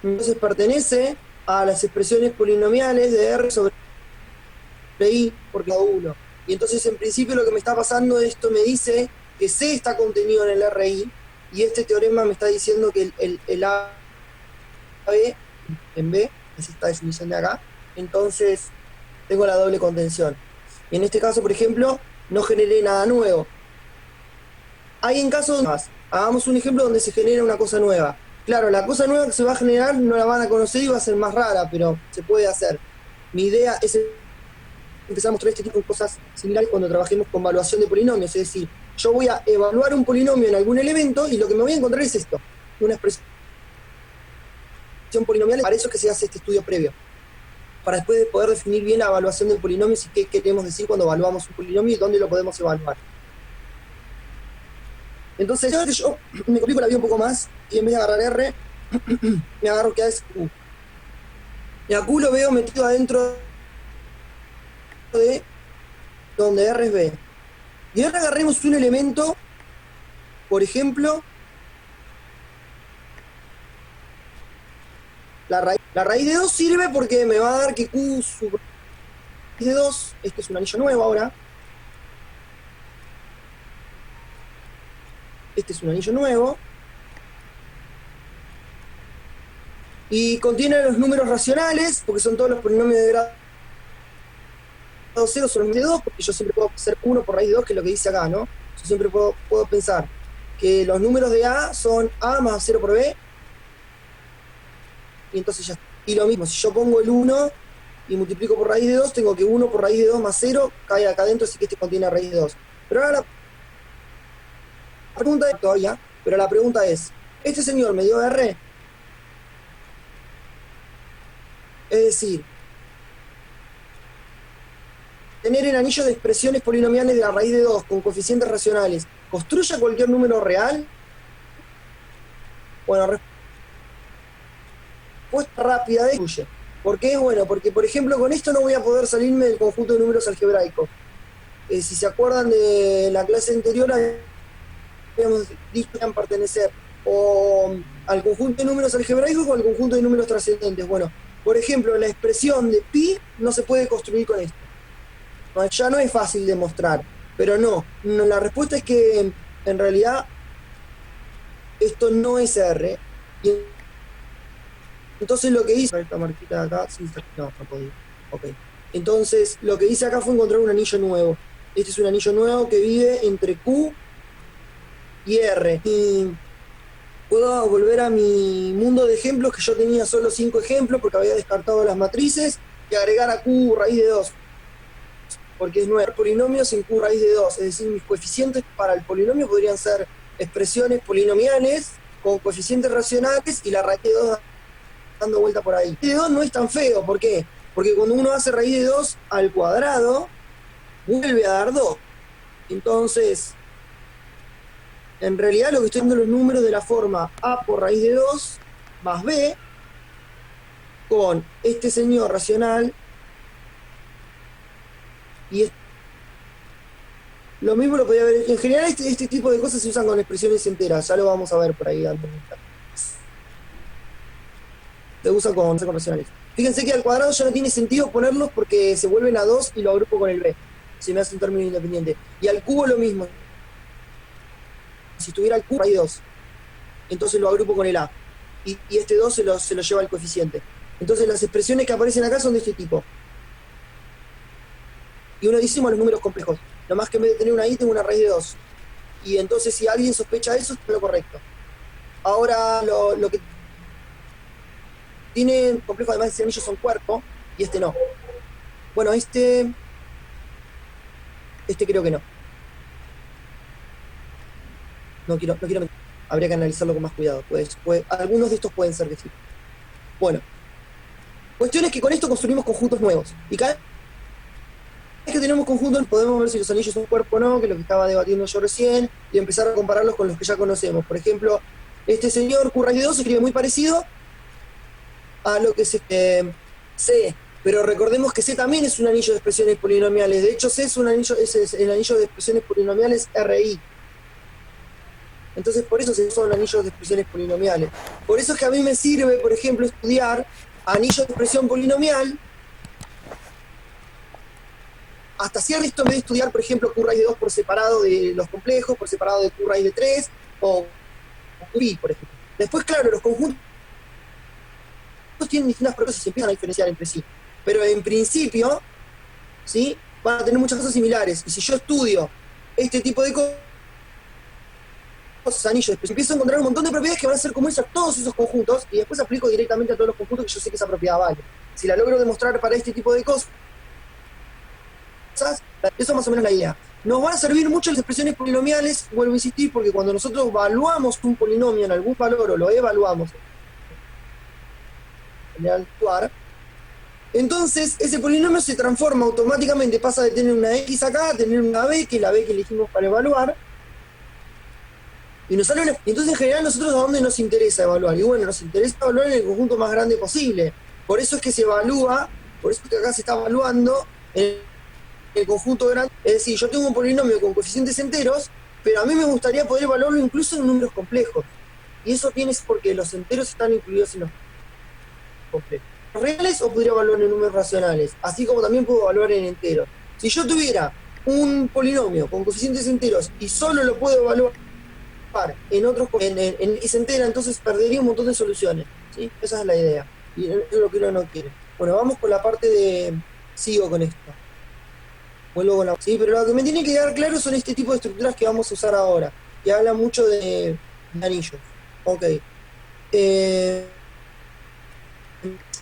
entonces pertenece a las expresiones polinomiales de R sobre I por cada 1. Y entonces, en principio, lo que me está pasando, esto me dice que C está contenido en el RI, y este teorema me está diciendo que el A B en B, es esta definición de acá, entonces tengo la doble contención. Y en este caso, por ejemplo, no generé nada nuevo. Hay en casos más. Hagamos un ejemplo donde se genera una cosa nueva. Claro, la cosa nueva que se va a generar no la van a conocer y va a ser más rara, pero se puede hacer. Mi idea es empezar a mostrar este tipo de cosas similares cuando trabajemos con evaluación de polinomios. Es decir, yo voy a evaluar un polinomio en algún elemento y lo que me voy a encontrar es esto, una expresión polinomial. Para eso es que se hace este estudio previo, para después de poder definir bien la evaluación del polinomio y qué queremos decir cuando evaluamos un polinomio y dónde lo podemos evaluar. Entonces yo me complico la vida un poco más y en vez de agarrar R, me agarro que es Q. Y a Q lo veo metido adentro de donde R es B. Y ahora agarremos un elemento, por ejemplo, la raíz de 2 sirve porque me va a dar que Q sub raíz de 2, este es un anillo nuevo ahora. Este es un anillo nuevo. Y contiene los números racionales, porque son todos los polinomios de grado 0 sobre raíz de 2, porque yo siempre puedo hacer 1 por raíz de 2, que es lo que dice acá, ¿no? Yo siempre puedo pensar que los números de A son A más 0 por B. Y entonces ya está. Y lo mismo, si yo pongo el 1 y multiplico por raíz de 2, tengo que 1 por raíz de 2 más 0 cae acá adentro, así que este contiene raíz de 2. Pero ahora la pregunta es todavía, pero la pregunta es, ¿este señor me dio R? Es decir, tener el anillo de expresiones polinomiales de la raíz de 2 con coeficientes racionales, ¿construye cualquier número real? Bueno, respuesta rápida de construye. ¿Por qué? Bueno, porque por ejemplo con esto no voy a poder salirme del conjunto de números algebraicos. Si se acuerdan de la clase anterior, habíamos dicho que iban a pertenecer o al conjunto de números algebraicos o al conjunto de números trascendentes. Bueno, por ejemplo, la expresión de pi no se puede construir con esto. No, ya no es fácil de mostrar, pero no, la respuesta es que en realidad esto no es R. Y entonces lo que hice, esta marquita de acá, sí, no podía. Ok. Entonces lo que hice acá fue encontrar un anillo nuevo. Este es un anillo nuevo que vive entre Q y R. Y puedo volver a mi mundo de ejemplos, que yo tenía solo 5 ejemplos porque había descartado las matrices, y agregar a Q raíz de 2. Porque es 9 polinomios en Q raíz de 2. Es decir, mis coeficientes para el polinomio podrían ser expresiones polinomiales con coeficientes racionales y la raíz de 2 dando vuelta por ahí. Raíz de 2 no es tan feo, ¿por qué? Porque cuando uno hace raíz de 2 al cuadrado, vuelve a dar 2. Entonces, en realidad lo que estoy dando los números de la forma A por raíz de 2 más B con este señor racional y lo mismo lo podía ver. En general este tipo de cosas se usan con expresiones enteras, ya lo vamos a ver por ahí. Se usa con racionales. Fíjense que al cuadrado ya no tiene sentido ponerlos porque se vuelven a 2 y lo agrupo con el B. Se me hace un término independiente. Y al cubo lo mismo. Si tuviera el cubo hay 2. Entonces lo agrupo con el A. Y este 2 se lo lleva al coeficiente. Entonces las expresiones que aparecen acá son de este tipo. Y uno dice los números complejos. Nomás que en vez de tener una I tengo una raíz de 2. Y entonces si alguien sospecha eso, está lo correcto. Ahora lo que tiene complejo además de ese anillo son cuerpo, y este no. Bueno, este creo que no. No quiero mentir. Habría que analizarlo con más cuidado. Pues, algunos de estos pueden ser que sí. Bueno. Cuestión es que con esto construimos conjuntos nuevos. Y cada vez que tenemos conjuntos podemos ver si los anillos son cuerpo o no, que es lo que estaba debatiendo yo recién, y empezar a compararlos con los que ya conocemos. Por ejemplo, este señor Q raíz de 2 se escribe muy parecido a lo que es C, pero recordemos que C también es un anillo de expresiones polinomiales. De hecho, C es el anillo de expresiones polinomiales RI. Entonces, por eso son anillos de expresiones polinomiales. Por eso es que a mí me sirve, por ejemplo, estudiar anillos de expresión polinomial. Hasta cierto esto en vez de estudiar, por ejemplo, Q raíz de 2 por separado de los complejos, por separado de Q raíz de 3, o QI, por ejemplo. Después, claro, los conjuntos tienen distintas propiedades y se empiezan a diferenciar entre sí. Pero en principio, ¿sí?, van a tener muchas cosas similares. Y si yo estudio este tipo de cosas, anillos, empiezo a encontrar un montón de propiedades que van a ser comunes a todos esos conjuntos y después aplico directamente a todos los conjuntos que yo sé que esa propiedad vale. Si la logro demostrar para este tipo de cosas, eso es más o menos la idea. Nos van a servir mucho las expresiones polinomiales, vuelvo a insistir, porque cuando nosotros evaluamos un polinomio en algún valor o lo evaluamos en el actuar, entonces ese polinomio se transforma automáticamente, pasa de tener una X acá a tener una B, que es la B que elegimos para evaluar, y nos sale entonces en general nosotros a dónde nos interesa evaluar, y bueno, nos interesa evaluar en el conjunto más grande posible. Por eso es que se evalúa, por eso es que acá se está evaluando en el conjunto grande. Es decir, yo tengo un polinomio con coeficientes enteros, pero a mí me gustaría poder evaluarlo incluso en números complejos. Y eso tiene porque los enteros están incluidos en los complejos. ¿Reales o podría evaluar en números racionales? Así como también puedo evaluar en enteros. Si yo tuviera un polinomio con coeficientes enteros y solo lo puedo evaluar en X entera, entonces perdería un montón de soluciones, ¿sí? Esa es la idea. Y es lo que uno no quiere. Bueno, vamos con la parte de... Sigo con esto. Vuelvo con la... Sí, pero lo que me tiene que quedar claro son este tipo de estructuras que vamos a usar ahora, que habla mucho de anillos. Ok.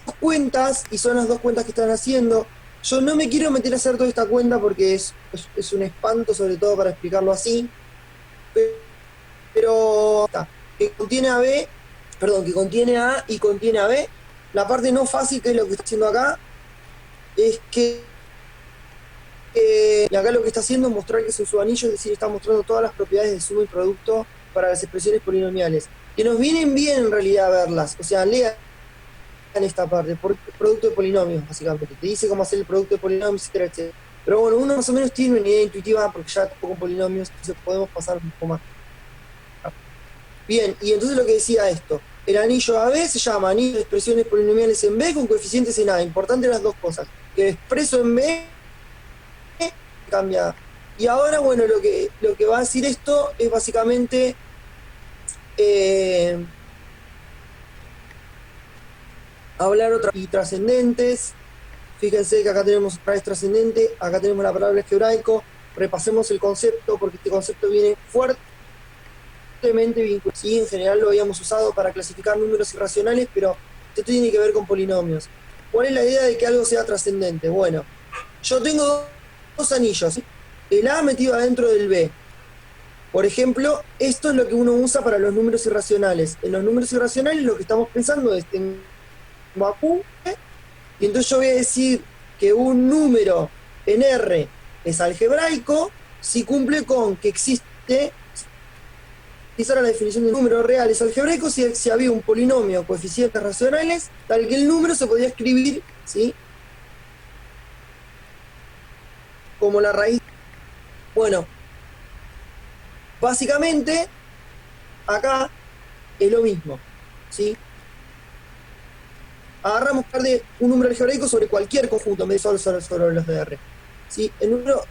Dos cuentas, y son las dos cuentas que están haciendo. Yo no me quiero meter a hacer toda esta cuenta porque es un espanto, sobre todo para explicarlo así. Pero que contiene a B, perdón, que contiene A y contiene a B. La parte no fácil, que es lo que está haciendo acá, es que y acá lo que está haciendo es mostrar que es un subanillo, es decir, está mostrando todas las propiedades de suma y producto para las expresiones polinomiales, que nos vienen bien en realidad verlas. O sea, lean esta parte, producto de polinomios, básicamente. Te dice cómo hacer el producto de polinomios, etcétera, etcétera. Pero bueno, uno más o menos tiene una idea intuitiva porque ya tocó con polinomios, entonces podemos pasar un poco más. Bien, y entonces lo que decía esto, el anillo AB se llama anillo de expresiones polinomiales en B con coeficientes en A. Importante las dos cosas, que expreso en B cambia. Y ahora, bueno, lo que va a decir esto es básicamente hablar otras y trascendentes. Fíjense que acá tenemos otra vez trascendente, acá tenemos la palabra algebraico. Repasemos el concepto porque este concepto viene fuertemente vinculado. Sí, en general lo habíamos usado para clasificar números irracionales, pero esto tiene que ver con polinomios. ¿Cuál es la idea de que algo sea trascendente? Bueno, yo tengo dos anillos, ¿sí? El A metido adentro del B. Por ejemplo, esto es lo que uno usa para los números irracionales. En los números irracionales lo que estamos pensando es tengo a Q, y entonces yo voy a decir que un número en R es algebraico si cumple con que existe utilizar la definición de números reales algebraicos si había un polinomio coeficientes racionales, tal que el número se podía escribir, ¿sí?, como la raíz. Bueno, básicamente, acá es lo mismo, ¿sí? Agarramos un número algebraico sobre cualquier conjunto, en vez de solo sobre los de R. ¿Sí? El número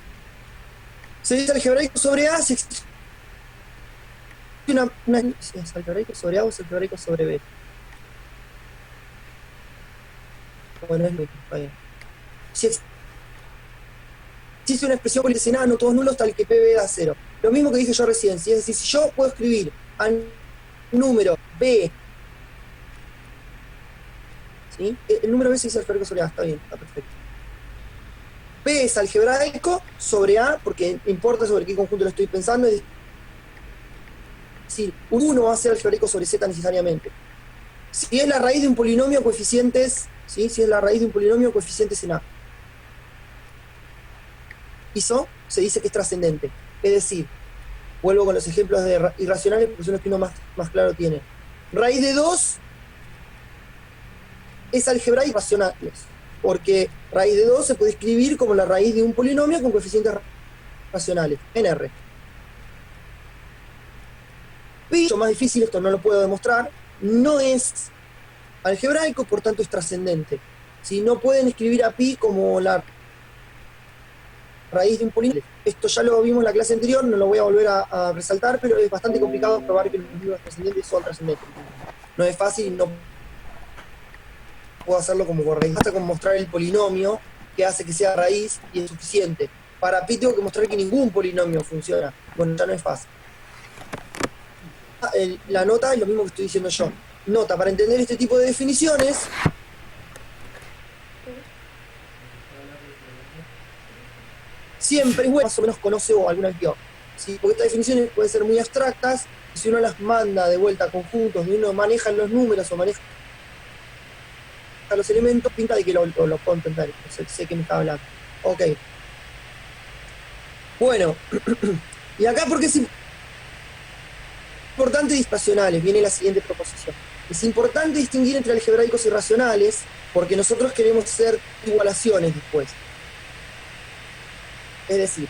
se dice algebraico sobre A si existe si es algebraico sobre A o es algebraico sobre B. Bueno, es lo mismo, está bien. Si existe una expresión polinomial no todos nulos tal que PB da 0. Lo mismo que dije yo recién, ¿sí? Es decir, si yo puedo escribir al número B, ¿sí?, el número B se dice algebraico sobre A, está bien, está perfecto. B es algebraico sobre A, porque importa sobre qué conjunto lo estoy pensando, es decir, un 1 va a ser algebraico sobre Z necesariamente. Si es la raíz de un polinomio coeficientes, ¿sí?, si es la raíz de un polinomio coeficientes en A, eso se dice que es trascendente. Es decir, vuelvo con los ejemplos de irracionales porque son los que uno más claro tiene. Raíz de 2 es algebraico racionales, porque raíz de 2 se puede escribir como la raíz de un polinomio con coeficientes racionales, en R. Pi, mucho más difícil, esto no lo puedo demostrar, no es algebraico, por tanto es trascendente. Si no pueden escribir a pi como la raíz de un polinomio. Esto ya lo vimos en la clase anterior, no lo voy a volver a resaltar, pero es bastante complicado probar que los números trascendentes son trascendentes. No es fácil, no puedo hacerlo como con raíz. Basta con mostrar el polinomio que hace que sea raíz y es suficiente. Para pi tengo que mostrar que ningún polinomio funciona. Bueno, ya no es fácil. La nota es lo mismo que estoy diciendo yo. Nota, para entender este tipo de definiciones, siempre es bueno, más o menos conoce o alguna vez vio, ¿sí? Porque estas definiciones pueden ser muy abstractas, y si uno las manda de vuelta a conjuntos, y uno maneja los números o maneja los elementos, pinta de que lo puedo entender, sé que me está hablando. Ok. Bueno, y acá porque es importante dispasionales, viene la siguiente proposición. Es importante distinguir entre algebraicos y racionales, porque nosotros queremos hacer igualaciones después. Es decir,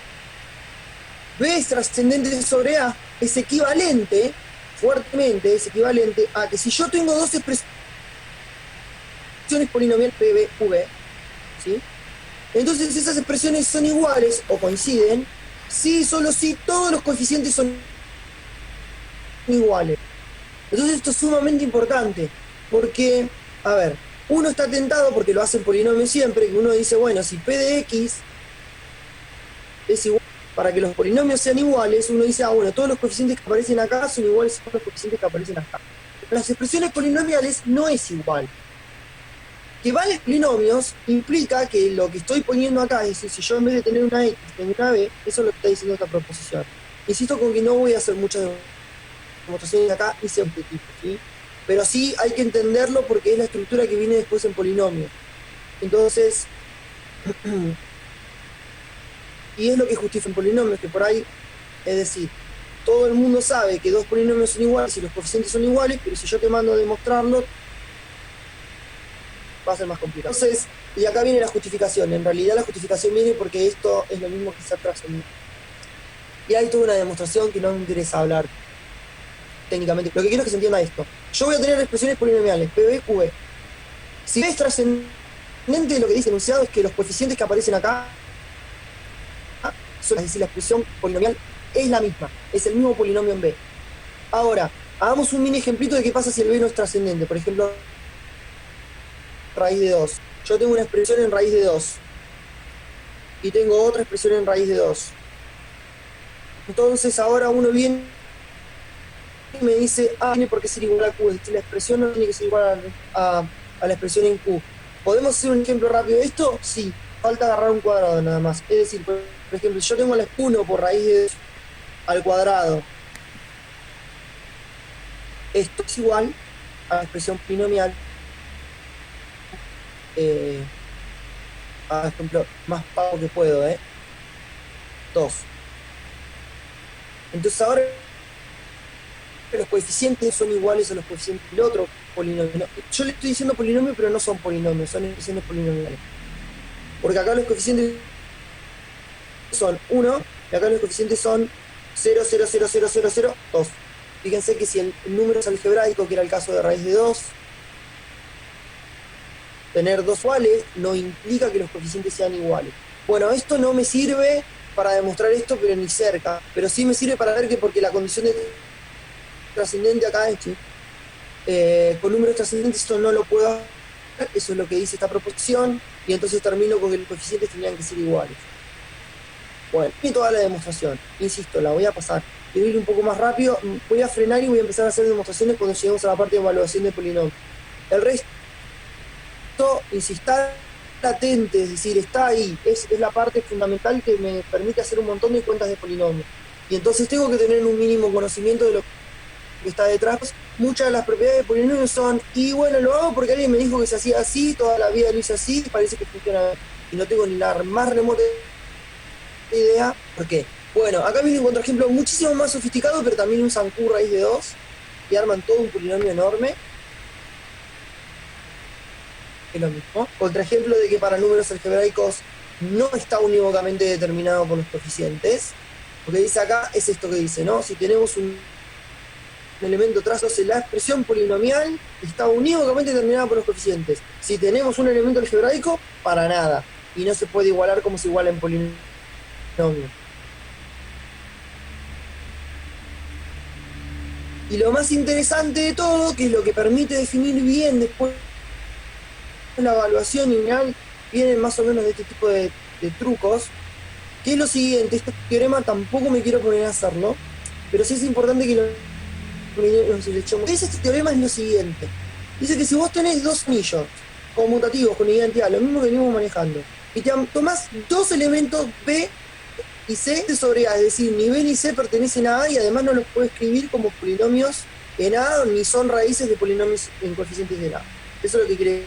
B es trascendente sobre A, es equivalente, fuertemente es equivalente a que si yo tengo dos expresiones polinomiales PB, V, ¿sí?, entonces esas expresiones son iguales o coinciden, si solo si todos los coeficientes son iguales. Entonces esto es sumamente importante, porque, a ver, uno está tentado, porque lo hace en polinomio siempre, que uno dice, bueno, si P de X es igual, para que los polinomios sean iguales, uno dice, bueno, todos los coeficientes que aparecen acá son iguales a los coeficientes que aparecen acá. En las expresiones polinomiales no es igual. Que valen polinomios implica que lo que estoy poniendo acá, es decir, si yo en vez de tener una X tengo una B, eso es lo que está diciendo esta proposición. Insisto con que no voy a hacer muchas demostraciones acá y sea este tipo, ¿sí? Pero sí hay que entenderlo porque es la estructura que viene después en polinomio. Entonces, y es lo que justifica en polinomios, que por ahí, es decir, todo el mundo sabe que dos polinomios son iguales y los coeficientes son iguales, pero si yo te mando a demostrarlo, va a ser más complicado. Entonces, y acá viene la justificación. En realidad la justificación viene porque esto es lo mismo que ser trascendente. Y hay toda una demostración que no me interesa hablar técnicamente. Lo que quiero es que se entienda esto. Yo voy a tener expresiones polinomiales, PB, V. Si es trascendente, lo que dice el enunciado es que los coeficientes que aparecen acá, es decir, la expresión polinomial es la misma, es el mismo polinomio en B. Ahora, hagamos un mini ejemplito de qué pasa si el B no es trascendente. Por ejemplo, raíz de 2. Yo tengo una expresión en raíz de 2 y tengo otra expresión en raíz de 2. Entonces ahora uno viene y me dice, tiene por qué ser igual a Q, es decir, la expresión no tiene que ser igual a la expresión en Q. ¿Podemos hacer un ejemplo rápido de esto? Sí, falta agarrar un cuadrado nada más. Es decir, por ejemplo, si yo tengo la 1 por raíz de 2 al cuadrado, esto es igual a la expresión binomial, por ejemplo, más pago que puedo, 2. Entonces ahora los coeficientes son iguales a los coeficientes del otro polinomio. No, yo le estoy diciendo polinomio, pero no son polinomios, son expresiones polinomiales. Porque acá los coeficientes son 1, y acá los coeficientes son 0, 0, 0, 0, 0, 0, 2. Fíjense que si el número es algebraico, que era el caso de raíz de 2, tener dos iguales no implica que los coeficientes sean iguales. Bueno, esto no me sirve para demostrar esto, pero ni cerca. Pero sí me sirve para ver que porque la condición de trascendente acá es con números trascendentes esto no lo puedo hacer, eso es lo que dice esta proposición, y entonces termino con que los coeficientes tenían que ser iguales. Bueno, y toda la demostración, insisto, la voy a pasar. Quiero ir un poco más rápido, voy a frenar y voy a empezar a hacer demostraciones cuando lleguemos a la parte de evaluación de polinomios. El resto, insistar latente, es decir, está ahí, es la parte fundamental que me permite hacer un montón de cuentas de polinomios. Y entonces tengo que tener un mínimo conocimiento de lo que está detrás. Muchas de las propiedades de polinomios son, y bueno, lo hago porque alguien me dijo que se hacía así, toda la vida lo hice así, y parece que funciona, y no tengo ni la más remota idea. ¿Por qué? Bueno, acá viene un contraejemplo muchísimo más sofisticado, pero también usan Q raíz de 2 y arman todo un polinomio enorme. Es lo mismo. Contraejemplo de que para números algebraicos no está unívocamente determinado por los coeficientes. Lo que dice acá es esto que dice, ¿no? Si tenemos un elemento trazo, la expresión polinomial está unívocamente determinada por los coeficientes. Si tenemos un elemento algebraico, para nada. Y no se puede igualar como se iguala en polinomio. Y lo más interesante de todo, que es lo que permite definir bien después la evaluación lineal, vienen más o menos de este tipo de trucos, que es lo siguiente. Este teorema tampoco me quiero poner a hacerlo, pero sí es importante que lo echemos. Este teorema es lo siguiente: dice que si vos tenés dos anillos conmutativos con identidad, lo mismo que venimos manejando, y te tomás dos elementos B y C sobre A, es decir, ni B ni C pertenecen a A, y además no los puedo escribir como polinomios en A, ni son raíces de polinomios en coeficientes de A. Eso es lo que quiere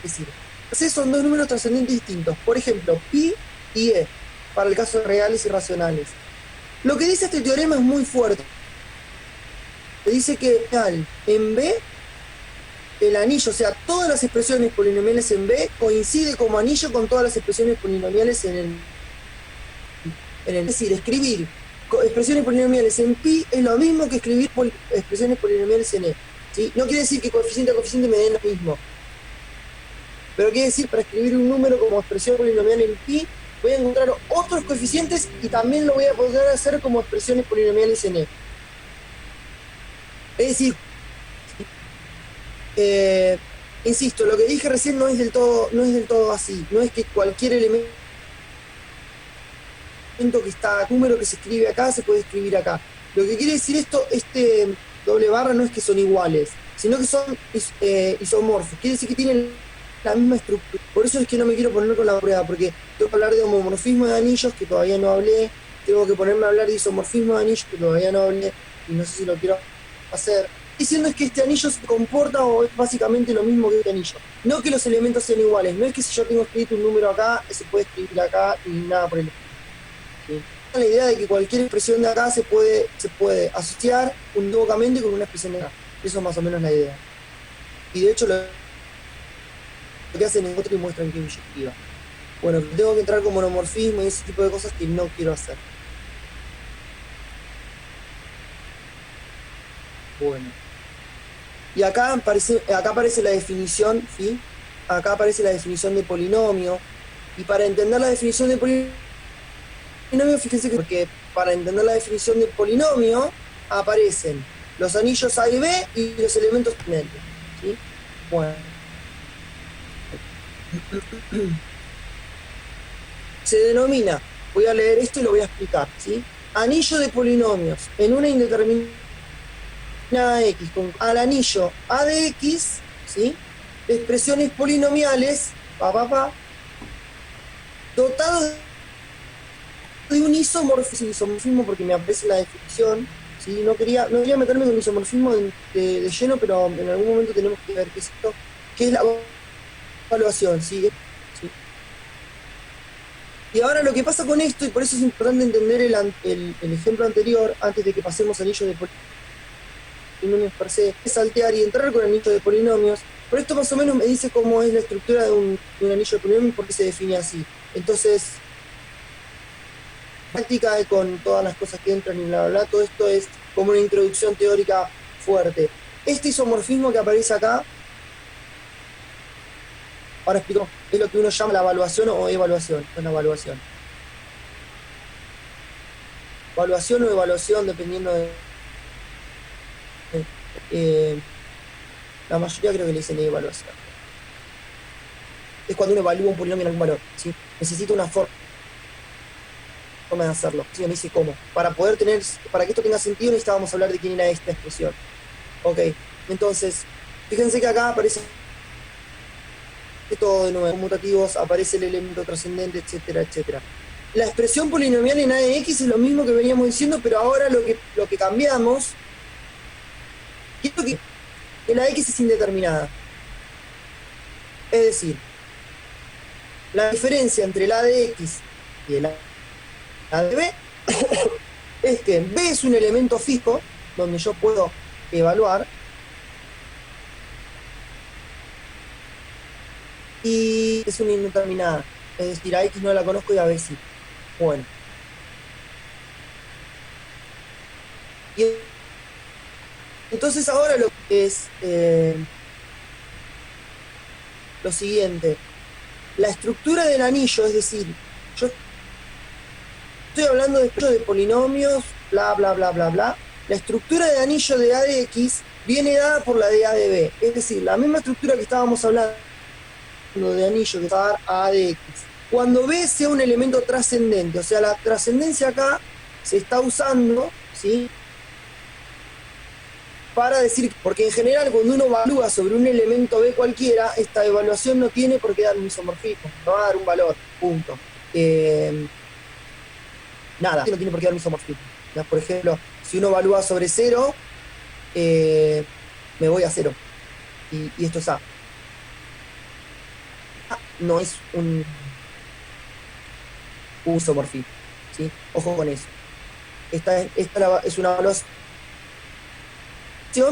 decir. C son dos números trascendentes distintos, por ejemplo, pi y E, para el caso de reales y racionales. Lo que dice este teorema es muy fuerte. Dice que en B, el anillo, o sea, todas las expresiones polinomiales en B, coincide como anillo con todas las expresiones polinomiales en el es decir, escribir expresiones polinomiales en pi es lo mismo que escribir expresiones polinomiales en E, ¿sí? No quiere decir que coeficiente a coeficiente me den lo mismo, pero quiere decir, para escribir un número como expresión polinomial en pi, voy a encontrar otros coeficientes y también lo voy a poder hacer como expresiones polinomiales en E. Es decir, insisto, lo que dije recién no es del todo así. No es que cualquier elemento que está, número que se escribe acá, se puede escribir acá. Lo que quiere decir esto, este doble barra, no es que son iguales, sino que son isomorfos. Quiere decir que tienen la misma estructura. Por eso es que no me quiero poner con la prueba, porque tengo que hablar de homomorfismo de anillos, que todavía no hablé. Tengo que ponerme a hablar de isomorfismo de anillos, que todavía no hablé, y no sé si lo quiero hacer. Diciendo es que este anillo se comporta o es básicamente lo mismo que este anillo. No que los elementos sean iguales. No es que si yo tengo escrito un número acá, se puede escribir acá y nada por el estilo. ¿Sí? La idea de que cualquier expresión de acá se puede asociar unívocamente con una expresión de acá. Eso es más o menos la idea. Y de hecho lo que hacen en otro y muestran que es biyectiva. Bueno, tengo que entrar con monomorfismo y ese tipo de cosas que no quiero hacer. Bueno. Y acá aparece la definición, ¿sí? Acá aparece la definición de polinomio. Y para entender la definición de polinomio, fíjense que porque para entender la definición de polinomio aparecen los anillos A y B y los elementos tendentes, ¿sí? Bueno. Se denomina, voy a leer esto y lo voy a explicar, ¿sí? Anillo de polinomios en una indeterminada X al anillo A de X, ¿sí? De expresiones polinomiales, dotados de un isomorfismo, porque me aparece la definición, ¿sí? No quería meterme con isomorfismo de lleno, pero en algún momento tenemos que ver qué es esto, qué es la evaluación, ¿sí? ¿Sí? Y ahora lo que pasa con esto, y por eso es importante entender el ejemplo anterior, antes de que pasemos a anillos de polinomios, polinomios per se, es saltear y entrar con el anillo de polinomios. Pero esto más o menos me dice cómo es la estructura de un anillo de polinomios, porque se define así. Entonces, práctica con todas las cosas que entran y bla, bla, bla, todo esto es como una introducción teórica fuerte. Este isomorfismo que aparece acá, ahora explico, es lo que uno llama la evaluación o evaluación, es una evaluación. Evaluación o evaluación, dependiendo de... la mayoría creo que le dicen evaluación. Es cuando uno evalúa un polinomio en algún valor, ¿sí? Necesita una forma de hacerlo. ¿Sí? Me dice cómo. Para que esto tenga sentido necesitábamos hablar de quién era esta expresión. Ok, entonces, fíjense que acá aparece todo de nuevo, conmutativos, aparece el elemento trascendente, etcétera, etcétera. La expresión polinomial en A de X es lo mismo que veníamos diciendo, pero ahora lo que cambiamos es que la X es indeterminada. Es decir, la diferencia entre el A de X y el A de B es que B es un elemento fijo, donde yo puedo evaluar, y es una indeterminada. Es decir, a X no la conozco y a B sí. Bueno. Y entonces ahora lo que es lo siguiente. La estructura del anillo, es decir, yo estoy hablando de polinomios, bla, bla, bla, bla, bla. La estructura del anillo de A de X viene dada por la de A de B. Es decir, la misma estructura que estábamos hablando de anillo que va a dar a de X. Cuando B sea un elemento trascendente, o sea, la trascendencia acá se está usando, ¿sí? Para decir, porque en general cuando uno evalúa sobre un elemento B cualquiera, esta evaluación no tiene por qué dar un isomorfismo, no va a dar un valor, punto. Nada, no tiene por qué dar un isomorfismo. ¿No? Por ejemplo, si uno evalúa sobre 0, me voy a 0. Y esto es A. No es un isomorfismo, ¿sí? Ojo con eso. Esta es una evaluación,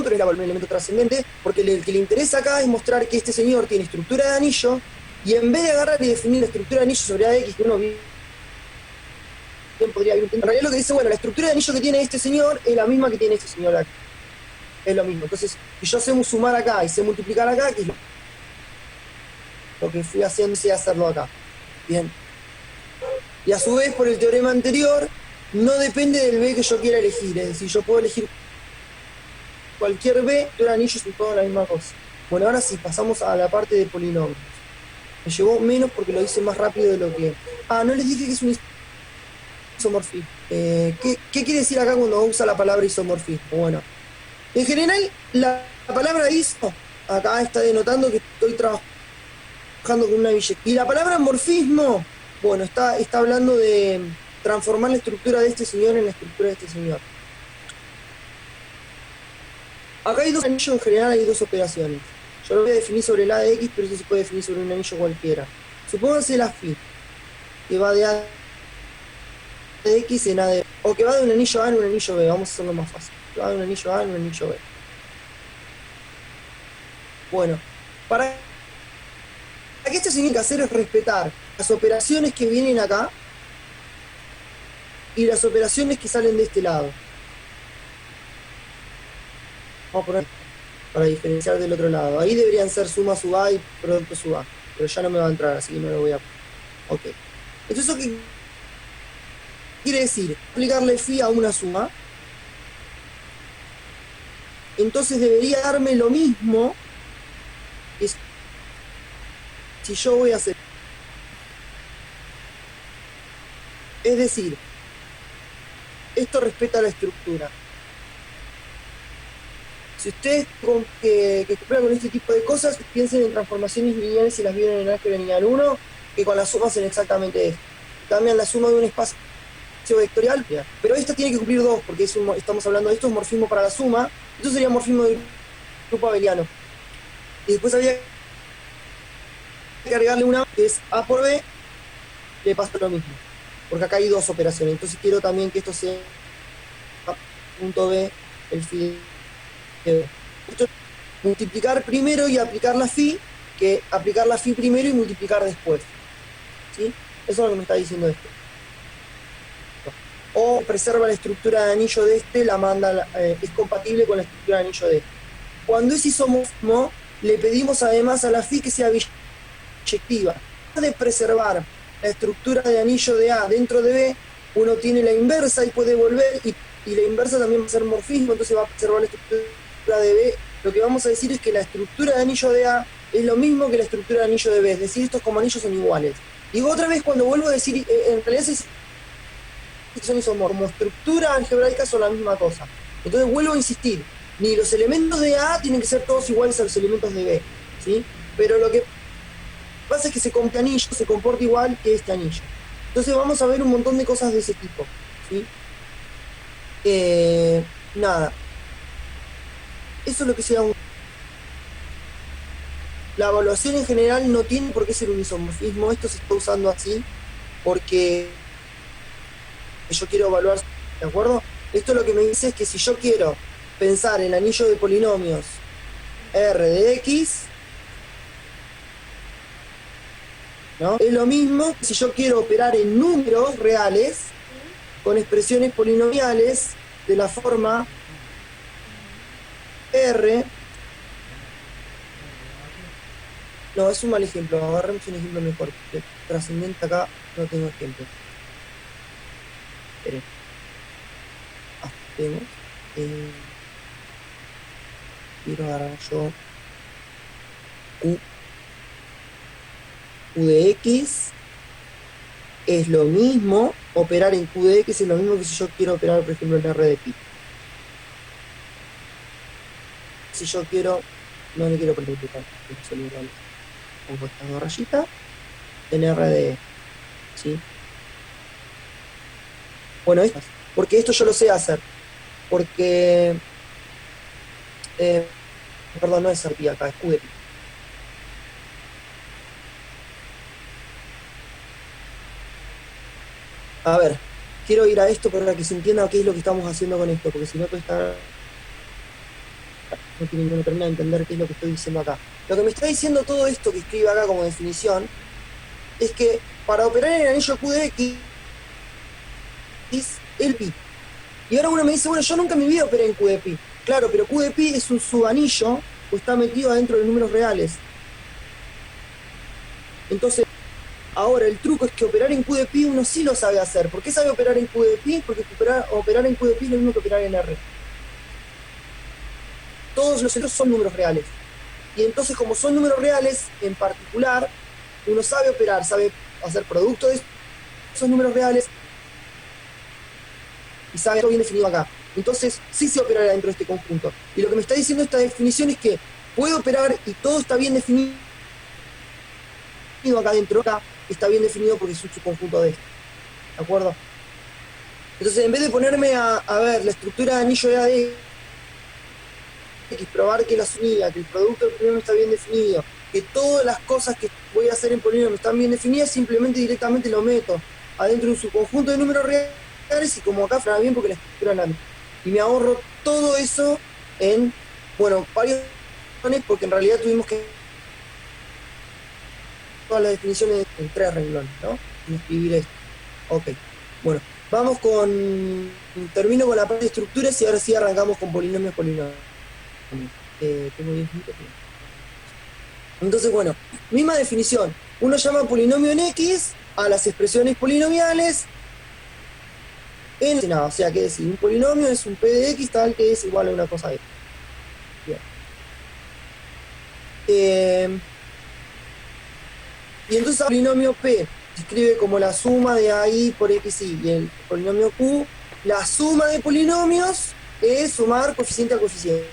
pero es un elemento trascendente, porque el que le interesa acá es mostrar que este señor tiene estructura de anillo, y en vez de agarrar y definir la estructura de anillo sobre AX, que uno bien podría ir, en realidad lo que dice, bueno, la estructura de anillo que tiene este señor es la misma que tiene este señor acá. Es lo mismo. Entonces, si yo sé sumar acá y sé multiplicar acá, que es lo que fui haciendo, sé hacerlo acá. Bien. Y a su vez, por el teorema anterior, no depende del B que yo quiera elegir. Es decir, yo puedo elegir cualquier B, todo el anillo es todo la misma cosa. Bueno, ahora sí, pasamos a la parte de polinomios. Me llevó menos porque lo hice más rápido de lo que... Ah, no les dije que es un isomorfismo. ¿Qué quiere decir acá cuando usa la palabra isomorfismo? Bueno, en general, la palabra iso, acá está denotando que estoy trabajando con una billetera. Y la palabra morfismo, bueno, está hablando de transformar la estructura de este señor en la estructura de este señor. Acá hay dos anillos, en general hay dos operaciones. Yo lo voy a definir sobre el A de X, pero eso se puede definir sobre un anillo cualquiera. Supónganse la phi, que va de A de X en A de... o que va de un anillo A en un anillo B, vamos a hacerlo más fácil. Va de un anillo A en un anillo B. Bueno, para que esto se tiene que hacer es respetar las operaciones que vienen acá y las operaciones que salen de este lado. Vamos a poner para diferenciar del otro lado. Ahí deberían ser suma sub A y producto sub A, pero ya no me va a entrar, así que no lo voy a... Ok. Entonces, ¿eso qué quiere decir? Aplicarle phi a una suma. Entonces debería darme lo mismo que si yo voy a hacer. Es decir, esto respeta la estructura. Si ustedes que exploran con este tipo de cosas, piensen en transformaciones lineales si las vieron en álgebra lineal 1, que con la suma hacen exactamente esto. Cambian la suma de un espacio vectorial, pero esta tiene que cumplir dos, porque estamos hablando de esto, es morfismo para la suma, esto sería morfismo del grupo abeliano. Y después había que agregarle una que es A por B, le pasa lo mismo, porque acá hay dos operaciones. Entonces quiero también que esto sea punto B, el phi Esto es multiplicar primero y aplicar la phi, que aplicar la phi primero y multiplicar después. ¿Sí? Eso es lo que me está diciendo esto. O preserva la estructura de anillo de este, la manda, es compatible con la estructura de anillo de este. Cuando es isomorfismo, le pedimos además a la phi que sea biyectiva. De preservar la estructura de anillo de A dentro de B, uno tiene la inversa y puede volver, y la inversa también va a ser morfismo, entonces va a preservar la estructura de B. Lo que vamos a decir es que la estructura de anillo de A es lo mismo que la estructura de anillo de B, es decir, estos como anillos son iguales. Digo otra vez, cuando vuelvo a decir, en realidad son isomorfos, como estructura algebraica son la misma cosa. Entonces vuelvo a insistir, ni los elementos de A tienen que ser todos iguales a los elementos de B, ¿sí? Pero lo que pasa es que este anillo se comporta igual que este anillo. Entonces vamos a ver un montón de cosas de ese tipo, ¿sí? Nada. Eso es lo que sea La evaluación en general no tiene por qué ser un isomorfismo. Esto se está usando así porque yo quiero evaluar, ¿de acuerdo? Esto lo que me dice es que si yo quiero pensar en anillo de polinomios R de X, ¿no? Es lo mismo que si yo quiero operar en números reales con expresiones polinomiales de la forma R. No, es un mal ejemplo, agarremos un ejemplo mejor, porque trascendente acá no tengo ejemplo. Esperen. Tengo. Quiero agarrar yo Q de X es lo mismo, operar en Q de X es lo mismo que si yo quiero operar, por ejemplo, en R de pi. Si yo quiero, no le quiero multiplicar, pongo estas dos rayitas en R de E, ¿sí? Bueno, porque esto yo lo sé hacer, porque, perdón, no es R pi acá, es Q de pi. A ver, quiero ir a esto para que se entienda qué es lo que estamos haciendo con esto, porque si no, no termina de entender qué es lo que estoy diciendo acá. Lo que me está diciendo todo esto que escribe acá como definición es que para operar en el anillo Q de X es el pi. Y ahora uno me dice, bueno, yo nunca en mi vida operé en Q de pi. Claro, pero Q de pi es un subanillo o está metido adentro de números reales. Entonces, ahora el truco es que operar en Q de pi uno sí lo sabe hacer. ¿Por qué sabe operar en Q de pi? Porque operar en Q de pi es lo mismo que operar en R. Todos los otros son números reales. Y entonces, como son números reales, en particular, uno sabe operar, sabe hacer producto de esos números reales y sabe todo bien definido acá. Entonces, sí se opera dentro de este conjunto. Y lo que me está diciendo esta definición es que puedo operar y todo está bien definido acá dentro. Acá está bien definido porque es un subconjunto de esto. ¿De acuerdo? Entonces, en vez de ponerme a ver la estructura de anillo de A de X, probar que la unidad, que el producto del polinomio está bien definido, que todas las cosas que voy a hacer en polinomio están bien definidas, simplemente directamente lo meto adentro de un subconjunto de números reales y como acá funciona bien porque la estructura es la misma. Y me ahorro todo eso en, bueno, varios renglones, porque en realidad tuvimos que todas las definiciones en 3 renglones, ¿no? Y escribir esto. Ok, bueno, vamos termino con la parte de estructuras y ahora sí arrancamos con polinomios. Tengo 10 minutos. Entonces, bueno, misma definición. Uno llama polinomio en X a las expresiones polinomiales en nada. O sea, que decir, un polinomio es un P de X tal que es igual a una cosa de X. Bien. Y entonces el polinomio P se escribe como la suma de AI por XY. Y el polinomio Q, la suma de polinomios es sumar coeficiente a coeficiente.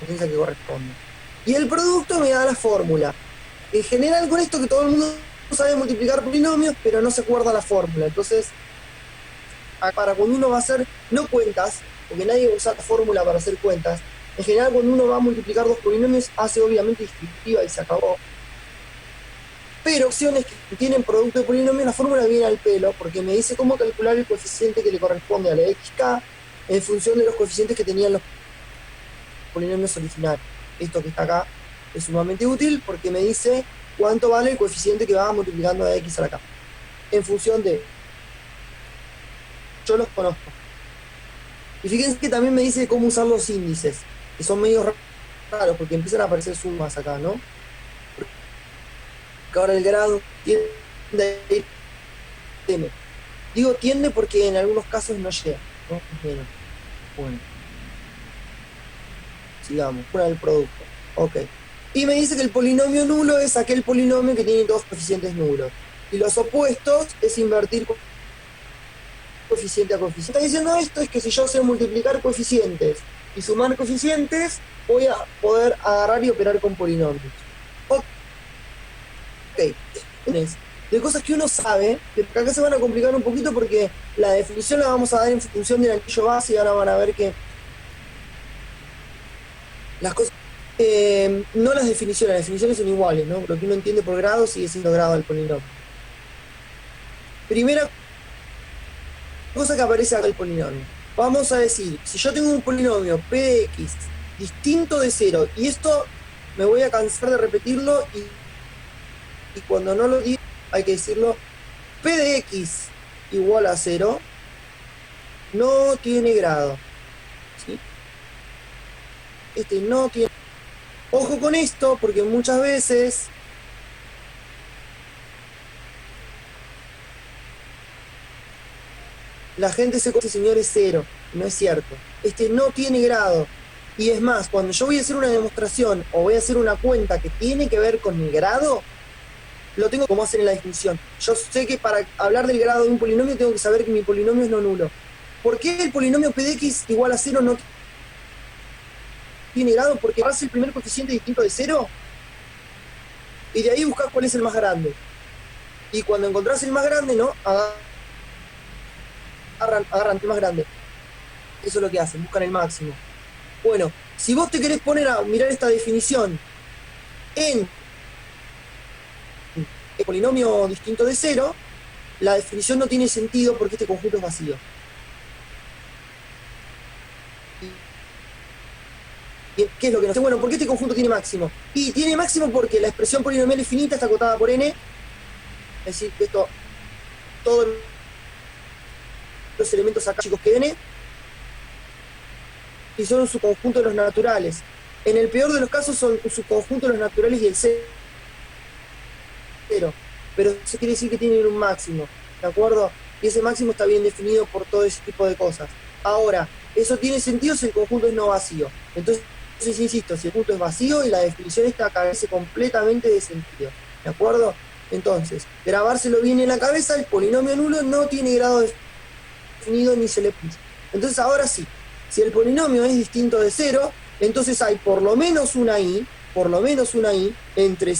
Coeficiente que corresponde. Y el producto me da la fórmula. En general con esto que todo el mundo sabe multiplicar polinomios, pero no se acuerda la fórmula. Entonces, para cuando uno va a hacer, no cuentas, porque nadie usa la fórmula para hacer cuentas, en general cuando uno va a multiplicar dos polinomios, hace obviamente descriptiva y se acabó. Pero opciones que tienen producto de polinomios, la fórmula viene al pelo, porque me dice cómo calcular el coeficiente que le corresponde a la xk en función de los coeficientes que tenían los polinomios originales. Esto que está acá es sumamente útil porque me dice cuánto vale el coeficiente que va multiplicando a x a la k. En función de... Yo los conozco. Y fíjense que también me dice cómo usar los índices, que son medio raros porque empiezan a aparecer sumas acá, ¿no? Porque ahora el grado tiende a ir m. Digo tiende porque en algunos casos no llega, ¿no? Es menos. Bueno. Sigamos, fuera del producto. Ok. Y me dice que el polinomio nulo es aquel polinomio que tiene dos coeficientes nulos. Y los opuestos es invertir coeficiente a coeficiente. Está diciendo esto es que si yo sé multiplicar coeficientes y sumar coeficientes, voy a poder agarrar y operar con polinomios. Ok. De cosas que uno sabe, que acá se van a complicar un poquito porque la definición la vamos a dar en función del anillo base y ahora van a ver que las cosas, no las definiciones son iguales, ¿no? Lo que uno entiende por grado sigue siendo grado del polinomio. Primera cosa que aparece acá el polinomio. Vamos a decir, si yo tengo un polinomio p de x distinto de 0, y esto me voy a cansar de repetirlo y cuando no lo diga hay que decirlo, p de x igual a 0 no tiene grado, ¿sí? Este no tiene... Ojo con esto, porque muchas veces la gente se dice, señor, es 0. No es cierto. Este no tiene grado. Y es más, cuando yo voy a hacer una demostración o voy a hacer una cuenta que tiene que ver con el grado, lo tengo como hacer en la definición. Yo sé que para hablar del grado de un polinomio tengo que saber que mi polinomio es no nulo. ¿Por qué el polinomio p de x igual a 0 no tiene grado? Porque hace el primer coeficiente distinto de 0 y de ahí buscas cuál es el más grande. Y cuando encontrás el más grande, ¿no? Agarran el más grande. Eso es lo que hacen, buscan el máximo. Bueno, si vos te querés poner a mirar esta definición en el polinomio distinto de 0, la definición no tiene sentido porque este conjunto es vacío. ¿Qué es lo que no sé? Bueno, ¿por qué este conjunto tiene máximo? Y tiene máximo porque la expresión polinomial es finita, está acotada por n. Es decir, que esto, todos los elementos acá, chicos, que n, y son un subconjunto de los naturales. En el peor de los casos son un subconjunto de los naturales y el 0. Pero eso quiere decir que tienen un máximo, ¿de acuerdo? Y ese máximo está bien definido por todo ese tipo de cosas. Ahora, eso tiene sentido si el conjunto es no vacío. Entonces, insisto, si el conjunto es vacío y la definición esta carece completamente de sentido, ¿de acuerdo? Entonces, grabárselo bien en la cabeza, el polinomio nulo no tiene grado definido ni se le pisa. Entonces, ahora sí, si el polinomio es distinto de 0, entonces hay por lo menos una i entre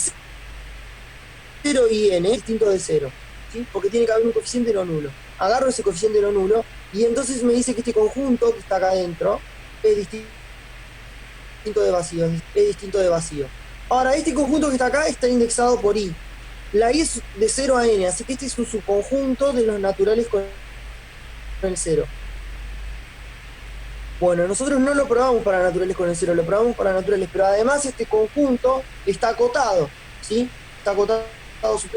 0 y n distinto de 0, ¿sí? Porque tiene que haber un coeficiente no nulo. Agarro ese coeficiente no nulo y entonces me dice que este conjunto que está acá adentro es distinto de vacío. Ahora, este conjunto que está acá está indexado por i. La i es de 0 a n, así que este es un subconjunto de los naturales con el 0. Bueno, nosotros no lo probamos para naturales con el 0, lo probamos para naturales, pero además este conjunto está acotado, ¿sí? Está acotado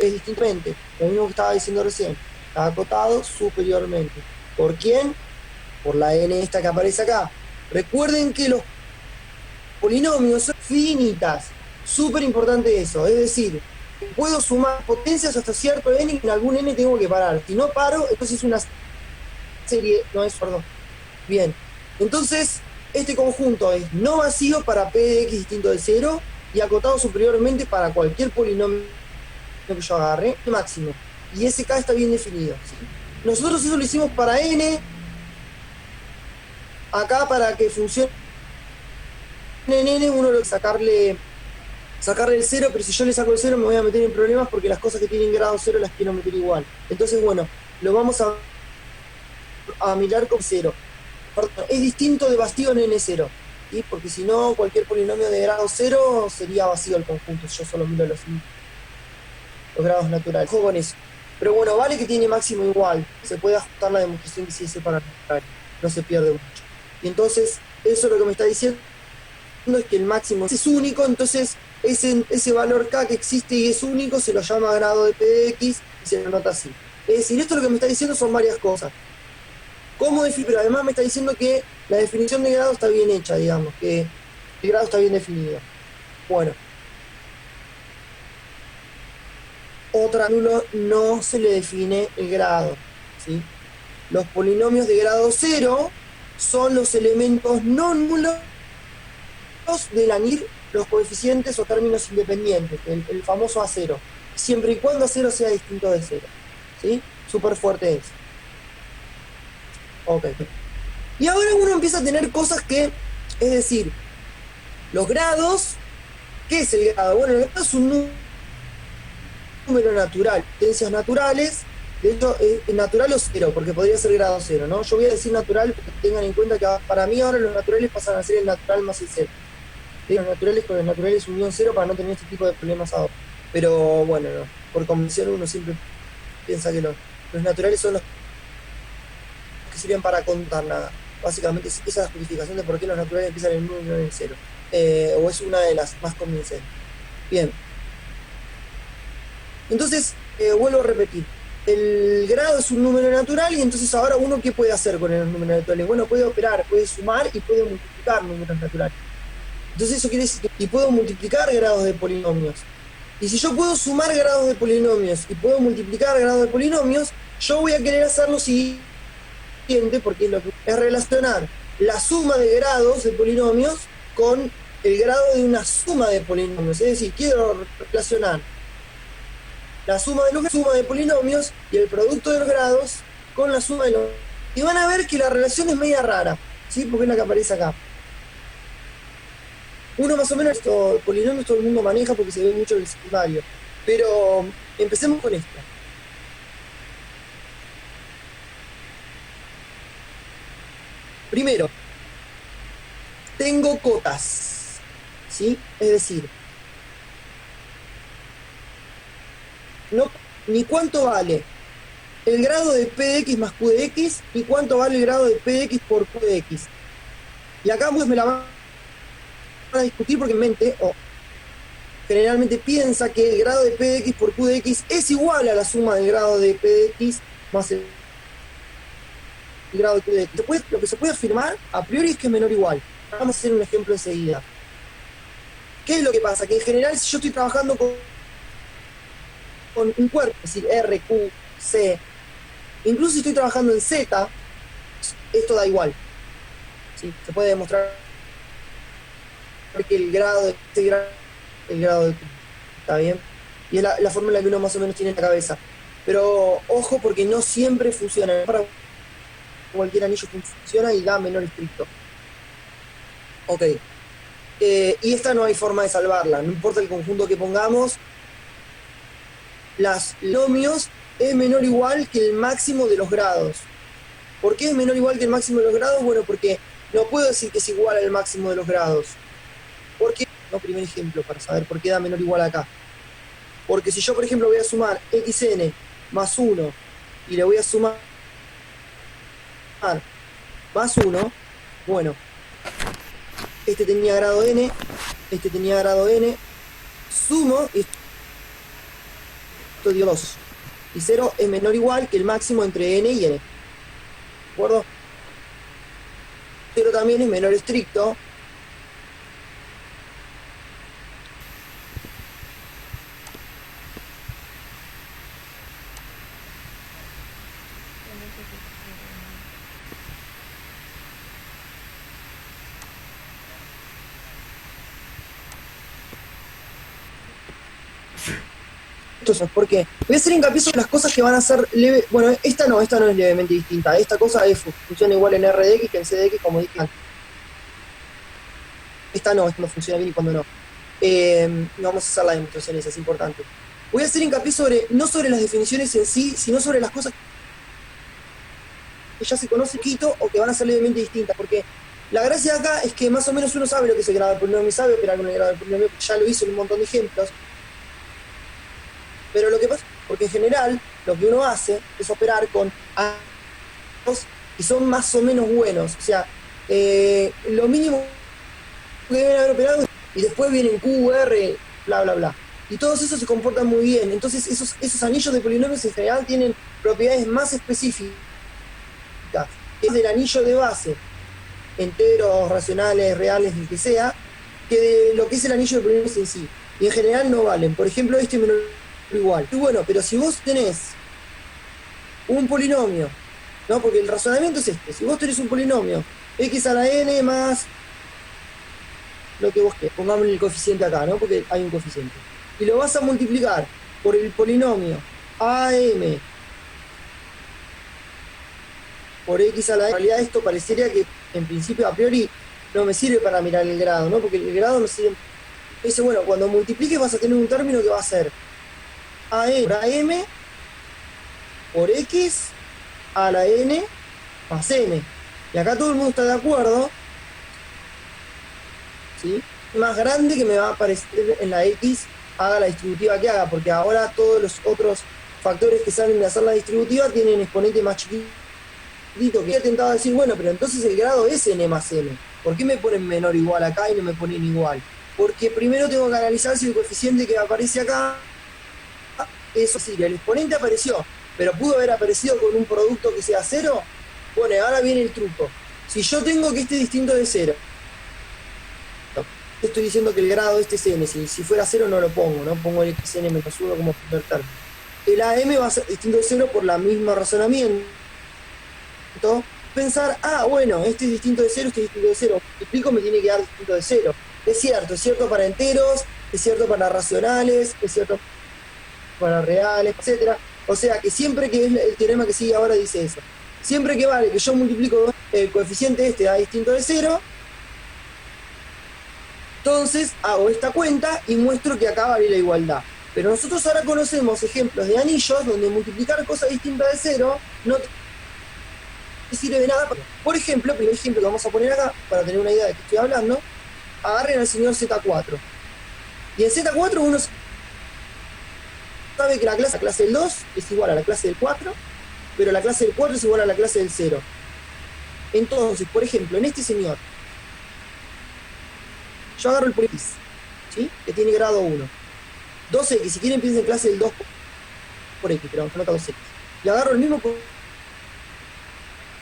es distintamente, lo mismo que estaba diciendo recién, está acotado superiormente. ¿Por quién? Por la n esta que aparece acá. Recuerden que los polinomios son finitas, súper importante eso, es decir, puedo sumar potencias hasta cierto n y en algún n tengo que parar. Si no paro, entonces es una serie, no es, perdón. Bien, entonces este conjunto es no vacío para p de x distinto de 0 y acotado superiormente para cualquier polinomio que yo agarre, el máximo. Y ese K está bien definido, ¿sí? Nosotros eso lo hicimos para n, acá para que funcione en n uno lo que sacarle el 0, pero si yo le saco el 0 me voy a meter en problemas porque las cosas que tienen grado 0 las quiero meter igual. Entonces, bueno, lo vamos a mirar con 0. Perdón, es distinto de vacío en n0, ¿sí? Porque si no, cualquier polinomio de grado 0 sería vacío el conjunto, yo solo miro los grados naturales. Ojo con eso. Pero bueno, vale que tiene máximo igual. Se puede ajustar la demostración que se hice para natural. No se pierde mucho. Y entonces, eso es lo que me está diciendo es que el máximo es único, entonces ese valor K que existe y es único se lo llama grado de P de X y se lo nota así. Es decir, esto lo que me está diciendo son varias cosas. ¿Cómo definir? Pero además me está diciendo que la definición de grado está bien hecha, digamos, que el grado está bien definido. Bueno. Otra no se le define el grado, ¿sí? Los polinomios de grado 0 son los elementos no nulos del ANIR, los coeficientes o términos independientes, el famoso A0, siempre y cuando A0 sea distinto de 0, ¿sí? Súper fuerte es. Ok. Y ahora uno empieza a tener cosas que, es decir, los grados, ¿qué es el grado? Bueno, el grado es un número natural, potencias naturales, de hecho es natural o cero, porque podría ser grado 0, ¿no? Yo voy a decir natural porque tengan en cuenta que para mí ahora los naturales pasan a ser el natural más el 0. Los naturales con los naturales unión 0 para no tener este tipo de problemas ahora. Pero bueno, no, por convención uno siempre piensa que los naturales son los que sirven para contar nada. Básicamente esa es la justificación de por qué los naturales empiezan en 1 y no en 0. O es una de las más convincentes. Bien. Entonces, vuelvo a repetir. El grado es un número natural y entonces ahora uno ¿qué puede hacer con los números naturales? Bueno, puede operar, puede sumar y puede multiplicar números naturales. Entonces eso quiere decir que puedo multiplicar grados de polinomios. Y si yo puedo sumar grados de polinomios y puedo multiplicar grados de polinomios, yo voy a querer hacer lo siguiente, porque es lo que es relacionar la suma de grados de polinomios con el grado de una suma de polinomios. Es decir, quiero relacionar la suma de polinomios y el producto de los grados con la suma de los... Y van a ver que la relación es media rara, ¿sí? Porque es la que aparece acá. Uno más o menos estos polinomios todo el mundo maneja porque se ve mucho en el secundario. Pero empecemos con esto. Primero, tengo cotas, ¿sí? Es decir, no, ni cuánto vale el grado de P de X más Q de X, ni cuánto vale el grado de P de X por Q de X. Y acá pues me la van a discutir porque en mente, generalmente piensa que el grado de P de X por Q de X es igual a la suma del grado de P de X más el grado de Q de X. Lo que se puede afirmar a priori es que es menor o igual. Vamos a hacer un ejemplo enseguida. ¿Qué es lo que pasa? Que en general si yo estoy trabajando con un cuerpo, es decir, R, Q, C, incluso si estoy trabajando en Z, esto da igual. ¿Sí? Se puede demostrar que el grado de el grado de Q, ¿está bien? Y es la fórmula que uno más o menos tiene en la cabeza. Pero ojo porque no siempre funciona. Para cualquier anillo funciona y da menor estricto. Ok. Y esta no hay forma de salvarla. No importa el conjunto que pongamos, los nomios es menor o igual que el máximo de los grados. ¿Por qué es menor o igual que el máximo de los grados? Bueno, porque no puedo decir que es igual al máximo de los grados. ¿Por qué? No, primer ejemplo, para saber por qué da menor o igual acá. Porque si yo, por ejemplo, voy a sumar xn más 1 y le voy a sumar más 1, bueno, este tenía grado n, este tenía grado n, sumo y esto dio 2. Y 0 es menor o igual que el máximo entre n y n. ¿De acuerdo? 0 también es menor estricto. Entonces, ¿por qué? Voy a hacer hincapié sobre las cosas que van a ser leve. Bueno, esta no es levemente distinta. Esta cosa funciona igual en R de X que en C de X, como dije antes. Esta no funciona bien y cuando no. Vamos a hacer la demostración, esa es importante. Voy a hacer hincapié no sobre las definiciones en sí, sino sobre las cosas que ya se conoce poquito o que van a ser levemente distintas. Porque la gracia de acá es que más o menos uno sabe lo que es el grado del polinomio, sabe operar con el grado del polinomio, ya lo hizo en un montón de ejemplos. Pero lo que pasa, porque en general lo que uno hace es operar con y son más o menos buenos. O sea, lo mínimo que deben haber operado, y después vienen Q, R, bla, bla, bla. Y todos esos se comportan muy bien. Entonces esos anillos de polinomios en general tienen propiedades más específicas, que es del anillo de base, enteros, racionales, reales, el que sea, que de lo que es el anillo de polinomios en sí. Y en general no valen. Por ejemplo, este menor igual. Y bueno, pero si vos tenés un polinomio, ¿no? Porque el razonamiento es este. Si vos tenés un polinomio, x a la n más lo que vos querés, pongámosle el coeficiente acá, ¿no? Porque hay un coeficiente. Y lo vas a multiplicar por el polinomio AM por x a la n. En realidad esto parecería que en principio a priori no me sirve para mirar el grado, ¿no? Porque el grado me sirve. Dice, bueno, cuando multipliques vas a tener un término que va a ser AM por AM por x a la n más n. Y acá todo el mundo está de acuerdo, ¿sí? Más grande que me va a aparecer en la x haga la distributiva que haga, porque ahora todos los otros factores que salen de hacer la distributiva tienen exponente más chiquito. Que he tentado decir, bueno, pero entonces el grado es n más n. ¿Por qué me ponen menor o igual acá y no me ponen igual? Porque primero tengo que analizar si el coeficiente que aparece acá, eso sí, el exponente apareció, pero pudo haber aparecido con un producto que sea cero. Bueno, ahora viene el truco. Si yo tengo que esté distinto de cero, estoy diciendo que el grado este es n, si fuera cero no lo pongo, no pongo el xn menos 1 como primer término. El AM va a ser distinto de cero por la misma razonamiento. Pensar, bueno, este es distinto de cero, este es distinto de cero. Multiplico, me tiene que dar distinto de cero. Es cierto para enteros, es cierto para racionales, es cierto para reales, etc. O sea que siempre que es el teorema que sigue ahora dice eso. Siempre que vale que yo multiplico el coeficiente este da distinto de cero, entonces hago esta cuenta y muestro que acá vale la igualdad. Pero nosotros ahora conocemos ejemplos de anillos donde multiplicar cosas distintas de cero no te sirve de nada. Por ejemplo, el primer ejemplo que vamos a poner acá, para tener una idea de qué estoy hablando, agarren al señor Z4. Y en Z4 uno sabe que la clase del 2 es igual a la clase del 4, pero la clase del 4 es igual a la clase del 0. Entonces, por ejemplo, en este señor, yo agarro el polinomio, ¿sí? Que tiene grado 1. 2x, si quieren piensen en clase del 2 por x, pero vamos a anotar 2x. Y agarro el mismo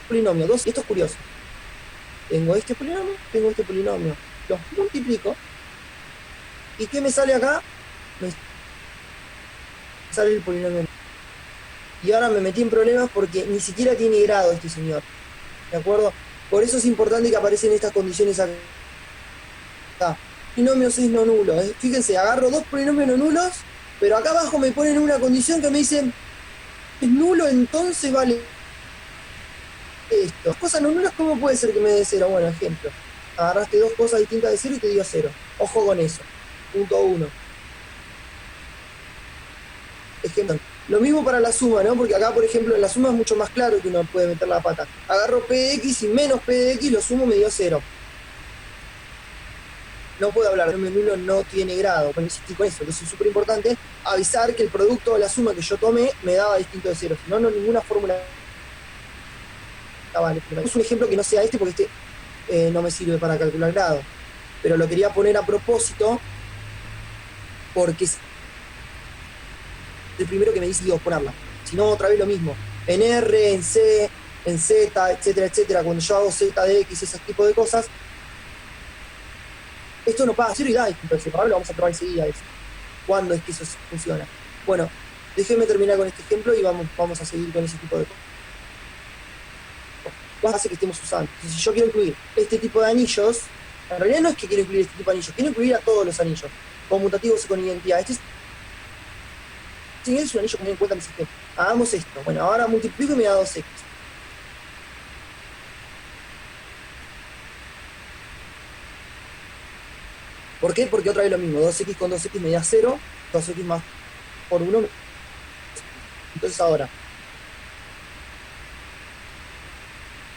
polinomio, 2, y esto es curioso. Tengo este polinomio, los multiplico, ¿y qué me sale acá? Me sale el polinomio. Y ahora me metí en problemas porque ni siquiera tiene grado este señor, ¿de acuerdo? Por eso es importante que aparecen estas condiciones acá. Polinomios es no nulo. Fíjense, agarro dos polinomios no nulos, pero acá abajo me ponen una condición que me dicen es nulo, entonces vale esto. Cosas no nulas, ¿cómo puede ser que me dé cero? Bueno, ejemplo. Agarraste dos cosas distintas de cero y te dio cero. Ojo con eso. Punto 1. Ejemplo. Lo mismo para la suma, ¿no? Porque acá, por ejemplo, en la suma es mucho más claro que uno puede meter la pata. Agarro P de X y menos P de X, lo sumo, me dio cero. No puedo hablar, el nulo no tiene grado. Bueno, insistí con eso. Entonces es súper importante avisar que el producto de la suma que yo tomé me daba distinto de cero. Si no, ninguna fórmula vale. Es un ejemplo que no sea este porque este no me sirve para calcular grado. Pero lo quería poner a propósito porque es el primero que me dice Dios ponerla. Si no, otra vez lo mismo. En R, en C, en Z, etcétera, etcétera. Cuando yo hago Z de X, ese tipo de cosas, esto no pasa, cero y da distinto de cero. Ahora lo vamos a probar enseguida eso. ¿Cuándo es que eso funciona? Bueno, déjenme terminar con este ejemplo y vamos a seguir con ese tipo de cosas. Base que estemos usando. Entonces, si yo quiero incluir este tipo de anillos, en realidad no es que quiero incluir este tipo de anillos, quiero incluir a todos los anillos, conmutativos y con identidad. Este es un anillo que me en cuenta mi sistema. Hagamos esto. Bueno, ahora multiplico y me da 2x. ¿Por qué? Porque otra vez lo mismo. 2x con 2x me da 0. 2x más por 1. Entonces ahora,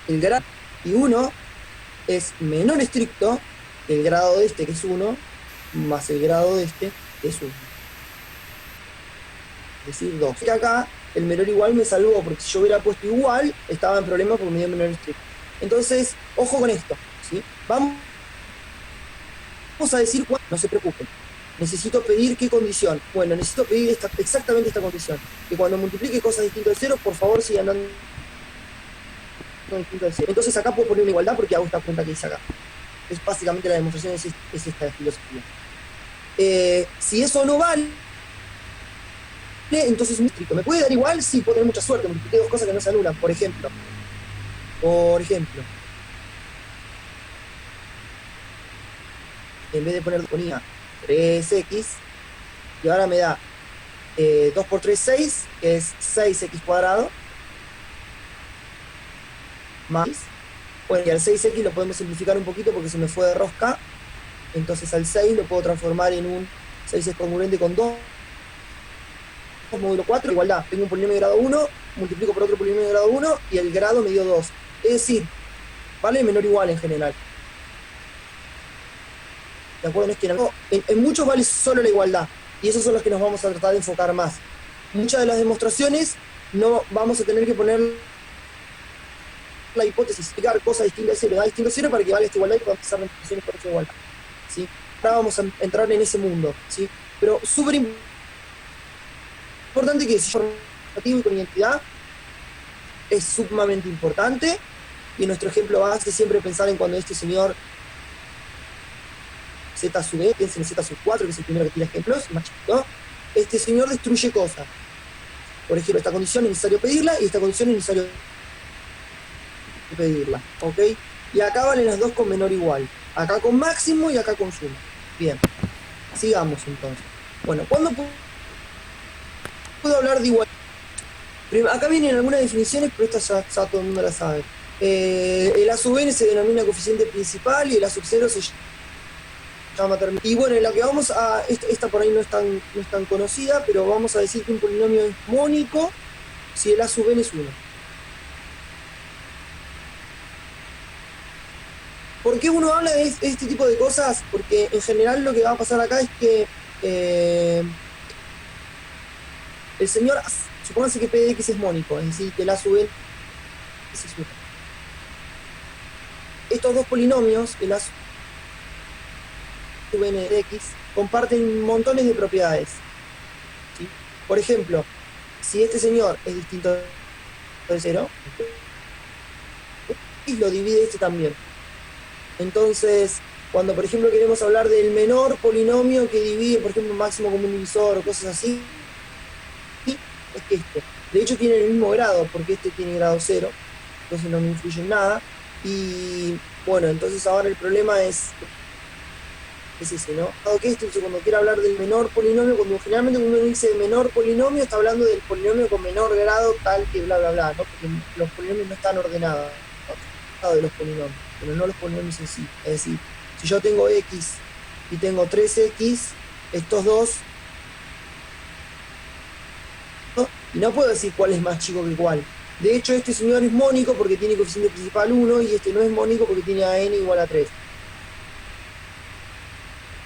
el grado y 1 es menor estricto que el grado de este, que es 1, más el grado de este, que es 1. Es decir, 2. Que acá el menor igual me salvó, porque si yo hubiera puesto igual, estaba en problemas porque me dio menor estricto. Entonces, ojo con esto, ¿sí? Vamos a decir cuándo, no se preocupen. Necesito pedir qué condición. Bueno, necesito pedir exactamente esta condición. Que cuando multiplique cosas distintas de cero, por favor sigan dando distintas de cero. Entonces acá puedo poner una igualdad porque hago esta pregunta que hice acá. Es básicamente la demostración, es esta de filosofía. Si eso no vale, entonces es muy estricto. ¿Me puede dar igual? Sí, puedo tener mucha suerte. Multipliqué dos cosas que no se anulan. Por ejemplo, en vez de ponía 3x, y ahora me da 2 por 3, 6, que es 6x cuadrado, más, bueno, y al 6x lo podemos simplificar un poquito porque se me fue de rosca, entonces al 6 lo puedo transformar en un 6 es congruente con 2, módulo 4, igualdad, tengo un polinomio de grado 1, multiplico por otro polinomio de grado 1, y el grado me dio 2, es decir, vale menor o igual en general. ¿De acuerdo? No es que en muchos vale solo la igualdad, y esos son los que nos vamos a tratar de enfocar más. Muchas de las demostraciones no vamos a tener que poner la hipótesis, explicar cosas distintas de cero, da distinto a cero para que valga esta igualdad y podamos hacer demostraciones por esa igualdad, ¿sí? Ahora vamos a entrar en ese mundo, ¿sí? Pero súper importante que si yo relativo y con identidad es sumamente importante, y nuestro ejemplo base siempre pensar en cuando este señor Z sub E, piensen en Z sub 4, que es el primero que tira ejemplos, más chiquito, este señor destruye cosas. Por ejemplo, esta condición es necesario pedirla y esta condición es necesario pedirla, ¿ok? Y acá valen las dos con menor o igual. Acá con máximo y acá con suma. Bien, sigamos entonces. Bueno, ¿cuándo puedo hablar de igual? Acá vienen algunas definiciones, pero estas ya todo el mundo las sabe. El A sub n se denomina coeficiente principal y el A sub 0 se llama terminal. Y bueno, en la que vamos a... Esta por ahí no es tan conocida, pero vamos a decir que un polinomio es mónico si el A sub n es 1. ¿Por qué uno habla de este tipo de cosas? Porque en general lo que va a pasar acá es que el señor, supóngase que P de X es mónico, es decir, que el A sub n es 1. Estos dos polinomios, el A sub n de X, comparten montones de propiedades, ¿sí? Por ejemplo, si este señor es distinto de 0, X lo divide este también. Entonces, cuando por ejemplo queremos hablar del menor polinomio que divide, por ejemplo, un máximo común divisor o cosas así, es que este. De hecho tiene el mismo grado, porque este tiene grado 0, entonces no me influye en nada. Y bueno, entonces ahora el problema es ese, ¿no? Dado que cuando quiero hablar del menor polinomio, generalmente cuando uno dice menor polinomio, está hablando del polinomio con menor grado, tal que bla, bla, bla, ¿no? Porque los polinomios no están ordenados, ¿no? De los polinomios, pero no los polinomios en sí. Es decir, si yo tengo X y tengo 3X, estos dos, ¿no? Y no puedo decir cuál es más chico que cuál. De hecho, este señor es mónico porque tiene coeficiente principal 1 y este no es mónico porque tiene a n igual a 3.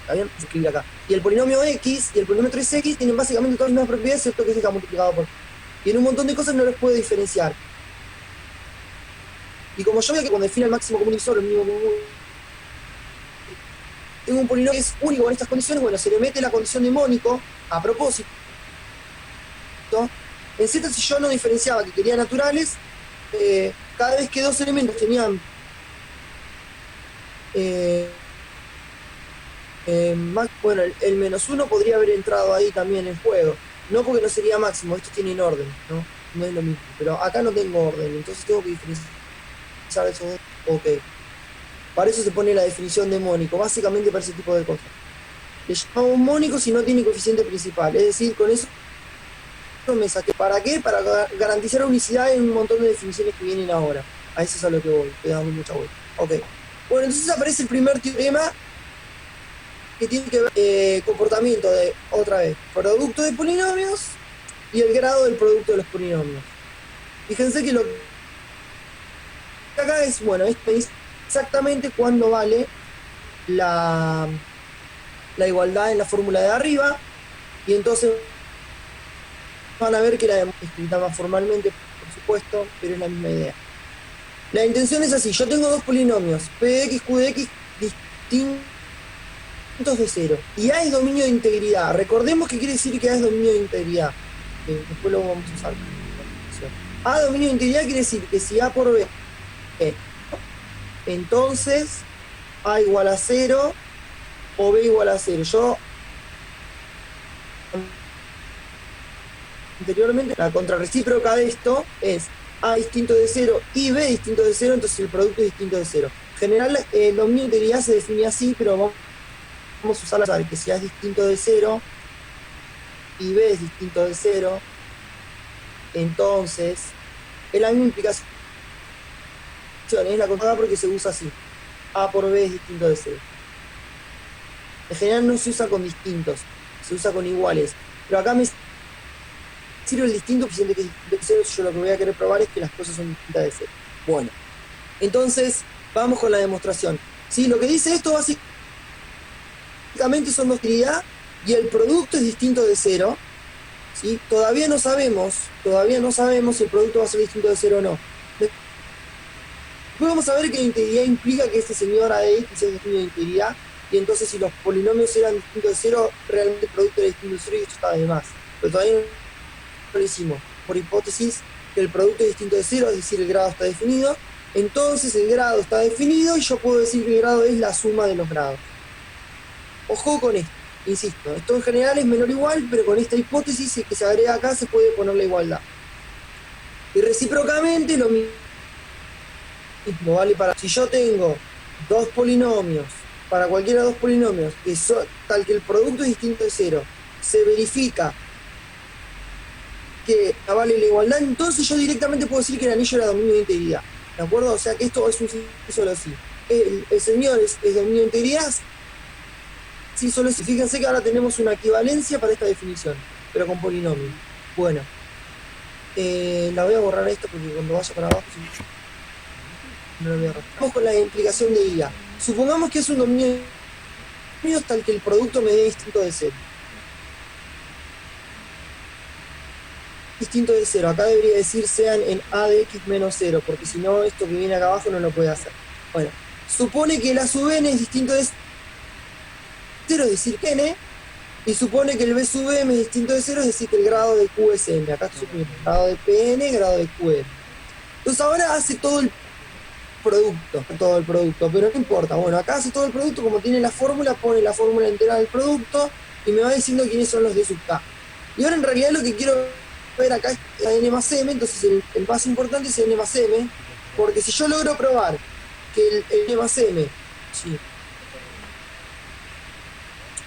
¿Está bien? Se escribe acá. Y el polinomio X y el polinomio 3X tienen básicamente todas las mismas propiedades, excepto que está multiplicado por... Y en un montón de cosas no los puedo diferenciar. Y como yo veo que cuando define el máximo común divisor, el mínimo común, tengo un polinomio que es único con estas condiciones, bueno, se le mete la condición de mónico a propósito. En Z, si yo no diferenciaba que quería naturales, cada vez que dos elementos tenían bueno, el menos 1 podría haber entrado ahí también en juego. No porque no sería máximo, estos tienen orden, ¿no? No es lo mismo. Pero acá no tengo orden, entonces tengo que diferenciar esos dos. Ok. Para eso se pone la definición de mónico, básicamente para ese tipo de cosas. Le llamamos mónico si no tiene coeficiente principal, es decir, con eso me saqué. ¿Para qué? Para garantizar unicidad en un montón de definiciones que vienen ahora. A eso es a lo que voy, estoy dando mucha vuelta. Ok. Bueno, entonces aparece el primer teorema que tiene que ver comportamiento de, otra vez, producto de polinomios y el grado del producto de los polinomios. Fíjense que lo que acá es, bueno, esto es exactamente cuándo vale la igualdad en la fórmula de arriba, y entonces van a ver que la escrita más formalmente, por supuesto, pero es la misma idea. La intención es así: yo tengo dos polinomios, p de x, q de x, distintos de cero. Y A es dominio de integridad. Recordemos que quiere decir que A es dominio de integridad. Después lo vamos a usar. A dominio de integridad quiere decir que si A por B, entonces A igual a 0 o B igual a 0. Yo anteriormente, la contrarrecíproca de esto es A distinto de 0 y B distinto de 0, entonces el producto es distinto de 0. En general, el dominio de integridad se define así, pero vamos a usar que si A es distinto de 0 y B es distinto de 0, entonces es la misma implicación, es la contraria porque se usa así. A por B es distinto de 0. En general no se usa con distintos, se usa con iguales. Pero acá me sirve el distinto, pues que de 0, yo lo que voy a querer probar es que las cosas son distintas de 0. Bueno, entonces vamos con la demostración. ¿Sí? Lo que dice esto básicamente son dos integridad y el producto es distinto de 0. ¿Sí? Todavía no sabemos si el producto va a ser distinto de 0 o no. Después vamos a ver que la integridad implica que este señor AX es distinto de integridad, y entonces si los polinomios eran distintos de 0, realmente el producto era distinto de 0 y esto está de más. Pero todavía no lo hicimos. Por hipótesis que el producto es distinto de 0, es decir, el grado está definido. Entonces el grado está definido y yo puedo decir que el grado es la suma de los grados. Ojo con esto. Insisto, esto en general es menor o igual, pero con esta hipótesis que se agrega acá se puede poner la igualdad. Y recíprocamente lo mismo vale para... Si yo tengo dos polinomios, para cualquiera de dos polinomios, que son tal que el producto es distinto de 0, se verifica que vale la igualdad, entonces yo directamente puedo decir que el anillo era dominio de integridad. ¿De acuerdo? O sea que esto es un sí solo sí. El señor es dominio de integridad. Sí, solo si. Fíjense que ahora tenemos una equivalencia para esta definición, pero con polinomio. Bueno, la voy a borrar esto porque cuando vaya para abajo no la voy a borrar. Vamos con la implicación de IA. Supongamos que es un dominio tal que el producto me dé distinto de 0. Distinto de 0. Acá debería decir sean en A de X menos 0, porque si no, esto que viene acá abajo no lo puede hacer. Bueno, supone que el A sub n es distinto de 0, es decir, que n, y supone que el B sub m es distinto de 0, es decir, que el grado de Q es m. Acá estoy suponiendo grado de Pn, grado de Qm. Entonces ahora hace todo el producto, pero no importa. Bueno, acá hace todo el producto, como tiene la fórmula, pone la fórmula entera del producto y me va diciendo quiénes son los de sub k. Y ahora en realidad lo que quiero ver acá es n más m, entonces el más importante es n más m, porque si yo logro probar que el n más m, sí,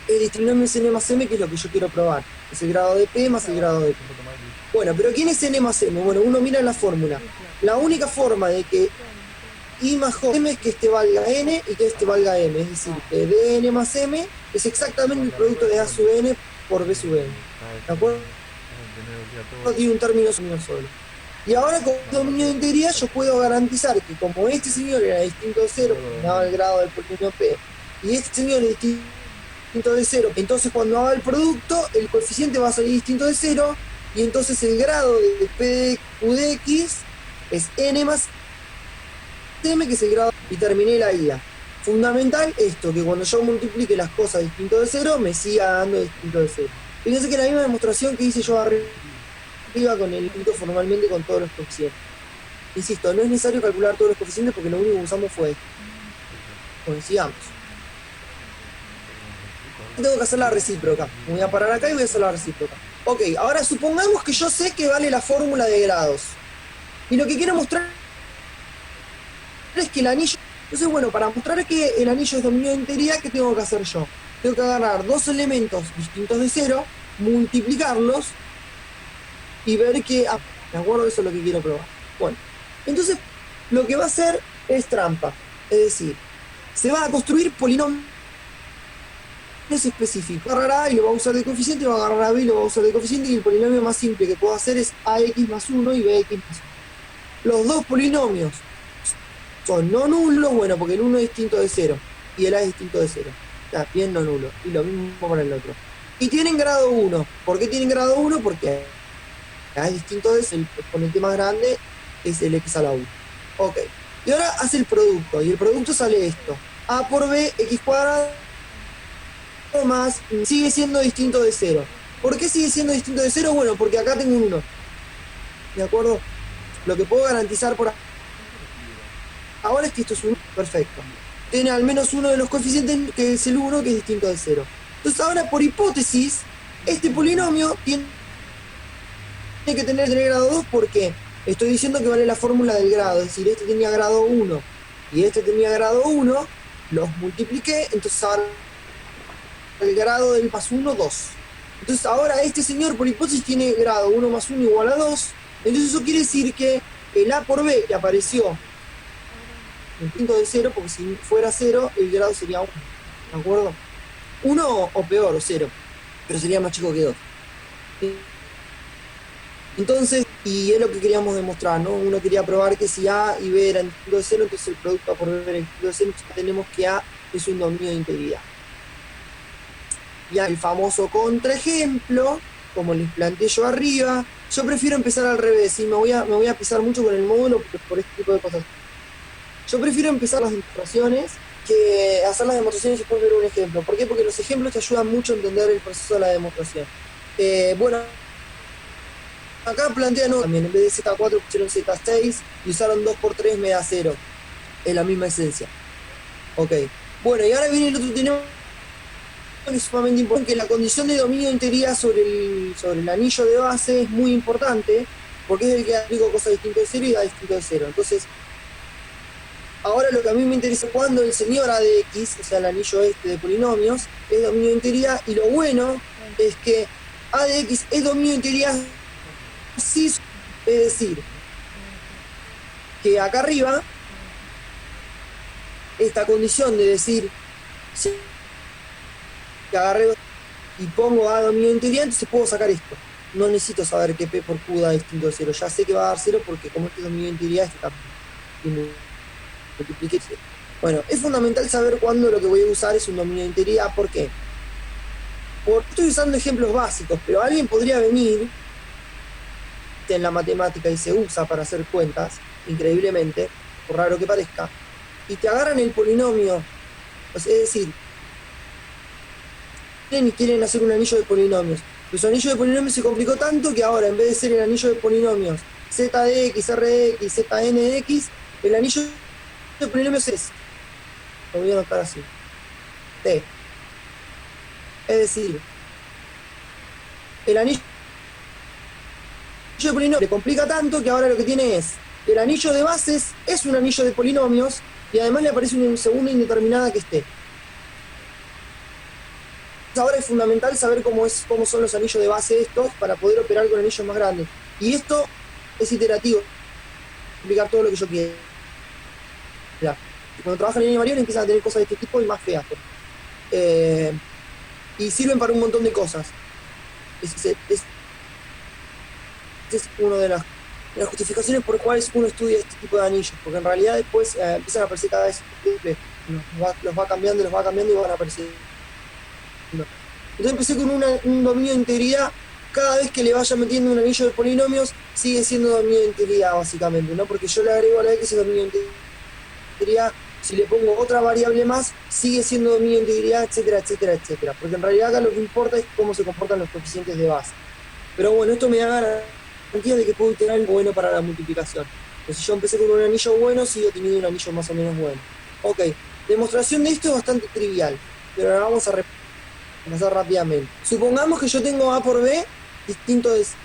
el trinomio es n más m, que es lo que yo quiero probar, es el grado de p más el grado de p. Bueno, pero ¿quién es n más m? Bueno, uno mira la fórmula. La única forma de que I más J m es que este valga n y que este valga m, es decir, que dn más m es exactamente el producto de A sub n por B sub n. ¿De acuerdo? No tiene un término solo. Y ahora con dominio de integridad yo puedo garantizar que como este señor era distinto de 0, porque me daba el grado del polinomio p, y este señor es distinto de 0, entonces cuando haga el producto, el coeficiente va a salir distinto de 0, y entonces el grado de p de q de x es n más m, que es el grado, y terminé la guía. Fundamental esto, que cuando yo multiplique las cosas distinto de 0, me siga dando distinto de 0. Fíjense que la misma demostración que hice yo arriba con el punto formalmente con todos los coeficientes. Insisto, no es necesario calcular todos los coeficientes porque lo único que usamos fue esto. Bueno, sigamos. Tengo que hacer la recíproca. Me voy a parar acá y voy a hacer la recíproca. Ok, ahora supongamos que yo sé que vale la fórmula de grados. Y lo que quiero mostrar es que el anillo... Entonces, bueno, para mostrar que el anillo es dominio de integridad, ¿qué tengo que hacer yo? Tengo que agarrar dos elementos distintos de 0, multiplicarlos y ver que... Ah, ¿de acuerdo? Eso es lo que quiero probar. Bueno, entonces lo que va a hacer es trampa. Es decir, se va a construir polinomios específicos. Va a agarrar A y lo va a usar de coeficiente, va a agarrar a B y lo va a usar de coeficiente, y el polinomio más simple que puedo hacer es AX más 1 y BX más 1. Los dos polinomios son no nulos, bueno, porque el 1 es distinto de 0 y el A es distinto de 0. Está bien no nulo. Y lo mismo para el otro. Y tienen grado 1. ¿Por qué tienen grado 1? Porque A es distinto de 0, el exponente más grande es el x a la 1. Ok. Y ahora hace el producto. Y el producto sale esto. A por B, x cuadrado más sigue siendo distinto de cero. ¿Por qué sigue siendo distinto de cero? Bueno, porque acá tengo un 1. ¿De acuerdo? Lo que puedo garantizar por ahora es que esto es un perfecto. Tiene al menos uno de los coeficientes, que es el 1, que es distinto de 0. Entonces ahora, por hipótesis, este polinomio tiene que tener grado 2 porque estoy diciendo que vale la fórmula del grado. Es decir, este tenía grado 1 y este tenía grado 1, los multipliqué, entonces ahora el grado del más 1, 2. Entonces ahora este señor, por hipótesis, tiene grado 1 más 1 igual a 2. Entonces eso quiere decir que el A por B que apareció distinto de 0, porque si fuera 0, el grado sería 1. ¿De acuerdo? 1 o peor, o 0, pero sería más chico que 2. Entonces, y es lo que queríamos demostrar, ¿no? Uno quería probar que si A y B eran distintos de 0, entonces el producto A por B era distinto de 0, entonces tenemos que A es un dominio de integridad. Ya el famoso contraejemplo, como les planteé yo arriba, yo prefiero empezar al revés, ¿sí? me voy a pisar mucho con el módulo por este tipo de cosas. Yo prefiero empezar las demostraciones que hacer las demostraciones y después ver un ejemplo. ¿Por qué? Porque los ejemplos te ayudan mucho a entender el proceso de la demostración. Bueno, acá plantean también, en vez de Z4 pusieron Z6 y usaron 2×3 me da 0. Es la misma esencia. Ok. Bueno, y ahora viene el otro tenemos que es sumamente importante, que la condición de dominio de integridad sobre el anillo de base es muy importante, porque es el que aplico cosas distintas de 0 y da distinto de 0. Entonces, ahora lo que a mí me interesa es cuando el señor A de X, o sea, el anillo este de polinomios, es dominio de integridad, y lo bueno es que A de X es dominio de integridad, sí, es decir, que acá arriba, esta condición de decir, si agarré y pongo A dominio de integridad, entonces puedo sacar esto. No necesito saber que P por Q da distinto de 0, ya sé que va a dar 0 porque como este es dominio de integridad, este también. Bueno, es fundamental saber cuándo lo que voy a usar es un dominio de integridad. ¿Por qué? Porque estoy usando ejemplos básicos, pero alguien podría venir en la matemática y se usa para hacer cuentas, increíblemente, por raro que parezca, y te agarran el polinomio, es decir, quieren hacer un anillo de polinomios. Pero su anillo de polinomios se complicó tanto que ahora, en vez de ser el anillo de polinomios z de x, r de x, zn de x, el anillo de polinomios es, lo voy a anotar así, t. Es decir, el anillo de polinomios le complica tanto que ahora lo que tiene es, el anillo de bases es un anillo de polinomios y además le aparece una segunda indeterminada que es t. Ahora es fundamental saber cómo son los anillos de base estos para poder operar con anillos más grandes. Y esto es iterativo, explicar todo lo que yo quiera. Cuando trabajan en línea Marion empiezan a tener cosas de este tipo y más feas. Y sirven para un montón de cosas. Es una de las justificaciones por las cuales uno estudia este tipo de anillos, porque en realidad después empiezan a aparecer cada vez los va cambiando y van a aparecer. Entonces empecé con un dominio de integridad. Cada vez que le vaya metiendo un anillo de polinomios sigue siendo dominio de integridad básicamente, ¿no? Porque yo le agrego a la x el dominio de integridad, si le pongo otra variable más sigue siendo dominio de integridad, etcétera, etcétera, etcétera, porque en realidad acá lo que importa es cómo se comportan los coeficientes de base. Pero bueno, esto me da garantía de que puedo tener algo bueno para la multiplicación. Entonces si yo empecé con un anillo bueno, sigo teniendo un anillo más o menos bueno. Ok, demostración de esto es bastante trivial, pero ahora vamos a pasar rápidamente. Supongamos que yo tengo A por B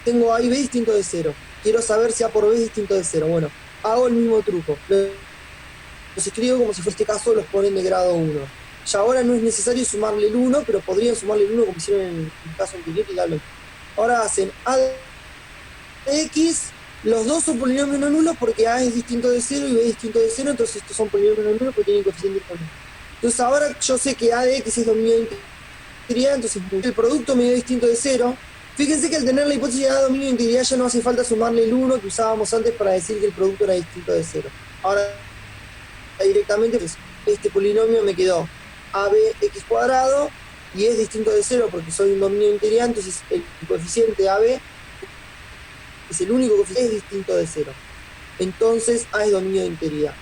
tengo A y B distinto de 0. Quiero saber si A por B es distinto de 0. Bueno, hago el mismo truco. Los escribo como si fuera este caso, los ponen de grado 1. Ya ahora no es necesario sumarle el 1, pero podrían sumarle el 1 como hicieron en el caso anterior y darlo. Ahora hacen A de X, los dos son polinomios no nulos porque A es distinto de 0 y B es distinto de 0, entonces estos son polinomios no nulos porque tienen coeficiente disponible. Entonces ahora yo sé que A de X es dominio de integridad, entonces el producto me dio distinto de 0. Fíjense que al tener la hipótesis de A dominio de integridad ya no hace falta sumarle el 1 que usábamos antes para decir que el producto era distinto de 0. Ahora directamente pues, este polinomio me quedó ABX² y es distinto de 0 porque soy un dominio de integridad, entonces el coeficiente AB es el único coeficiente es distinto de 0. Entonces A es dominio de integridad.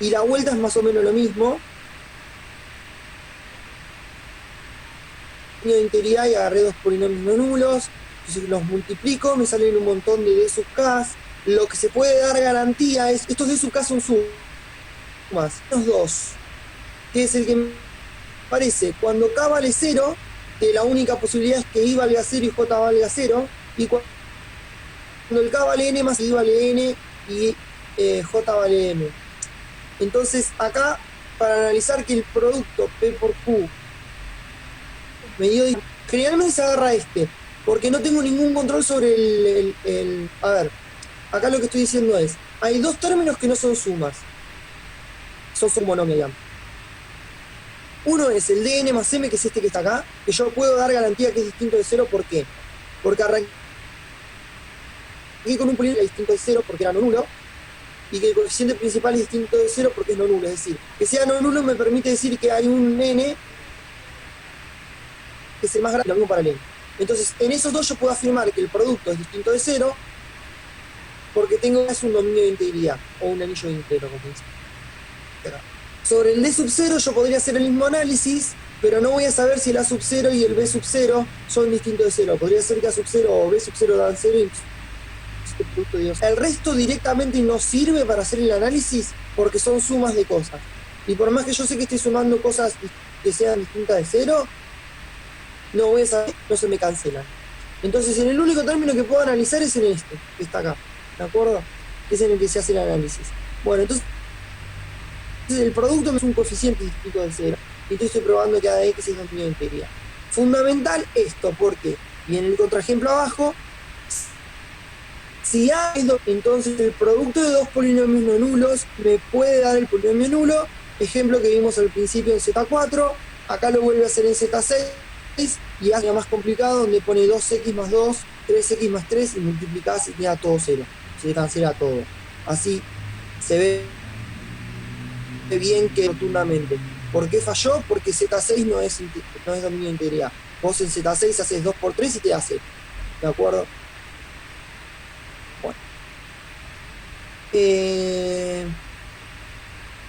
Y la vuelta es más o menos lo mismo. de integridad y agarré dos polinomios no nulos, entonces los multiplico, me salen un montón de D sub K. Lo que se puede dar garantía es, estos D sub K son sumas, los dos, que es el que me parece, cuando K vale 0, que la única posibilidad es que I valga 0 y J valga 0, y cuando el K vale N más I vale N y J vale M. Entonces acá, para analizar que el producto P por Q generalmente se agarra porque no tengo ningún control sobre a ver, acá lo que estoy diciendo es, hay dos términos que no son sumas, son monomios, digamos. Uno es el dn más m, que es este que está acá, que yo puedo dar garantía que es distinto de 0, ¿por qué? Porque arranqué con un polinomio distinto de 0 porque era no nulo, y que el coeficiente principal es distinto de 0 porque es no nulo, es decir, que sea no nulo me permite decir que hay un n que es el más grande, lo mismo para el n. Entonces, en esos dos yo puedo afirmar que el producto es distinto de 0 porque tengo un dominio de integridad, o un anillo íntegro, como dice. Sobre el D sub 0 yo podría hacer el mismo análisis, pero no voy a saber si el A sub 0 y el B sub 0 son distintos de 0. Podría ser que A sub 0 o B sub 0 dan 0 y este producto de 2. El resto directamente no sirve para hacer el análisis porque son sumas de cosas. Y por más que yo sé que estoy sumando cosas que sean distintas de 0, no voy a saber, no se me cancelan. Entonces, en el único término que puedo analizar es en este, que está acá, ¿de acuerdo? Es en el que se hace el análisis. Bueno, entonces el producto es un coeficiente distinto de 0, y entonces estoy probando que A de X es dominio de integridad. Fundamental esto, porque, y en el contraejemplo abajo, si A es entonces el producto de dos polinomios no nulos me puede dar el polinomio nulo, ejemplo que vimos al principio en Z4, acá lo vuelve a hacer en Z6, y hace más complicado donde pone 2x más 2, 3x más 3 y multiplicás y queda todo 0. Se cancela todo. Así se ve bien que rotundamente. ¿Por qué falló? Porque Z6 no es dominio de integridad. Vos en Z6 haces 2 por 3 y te hace. ¿De acuerdo?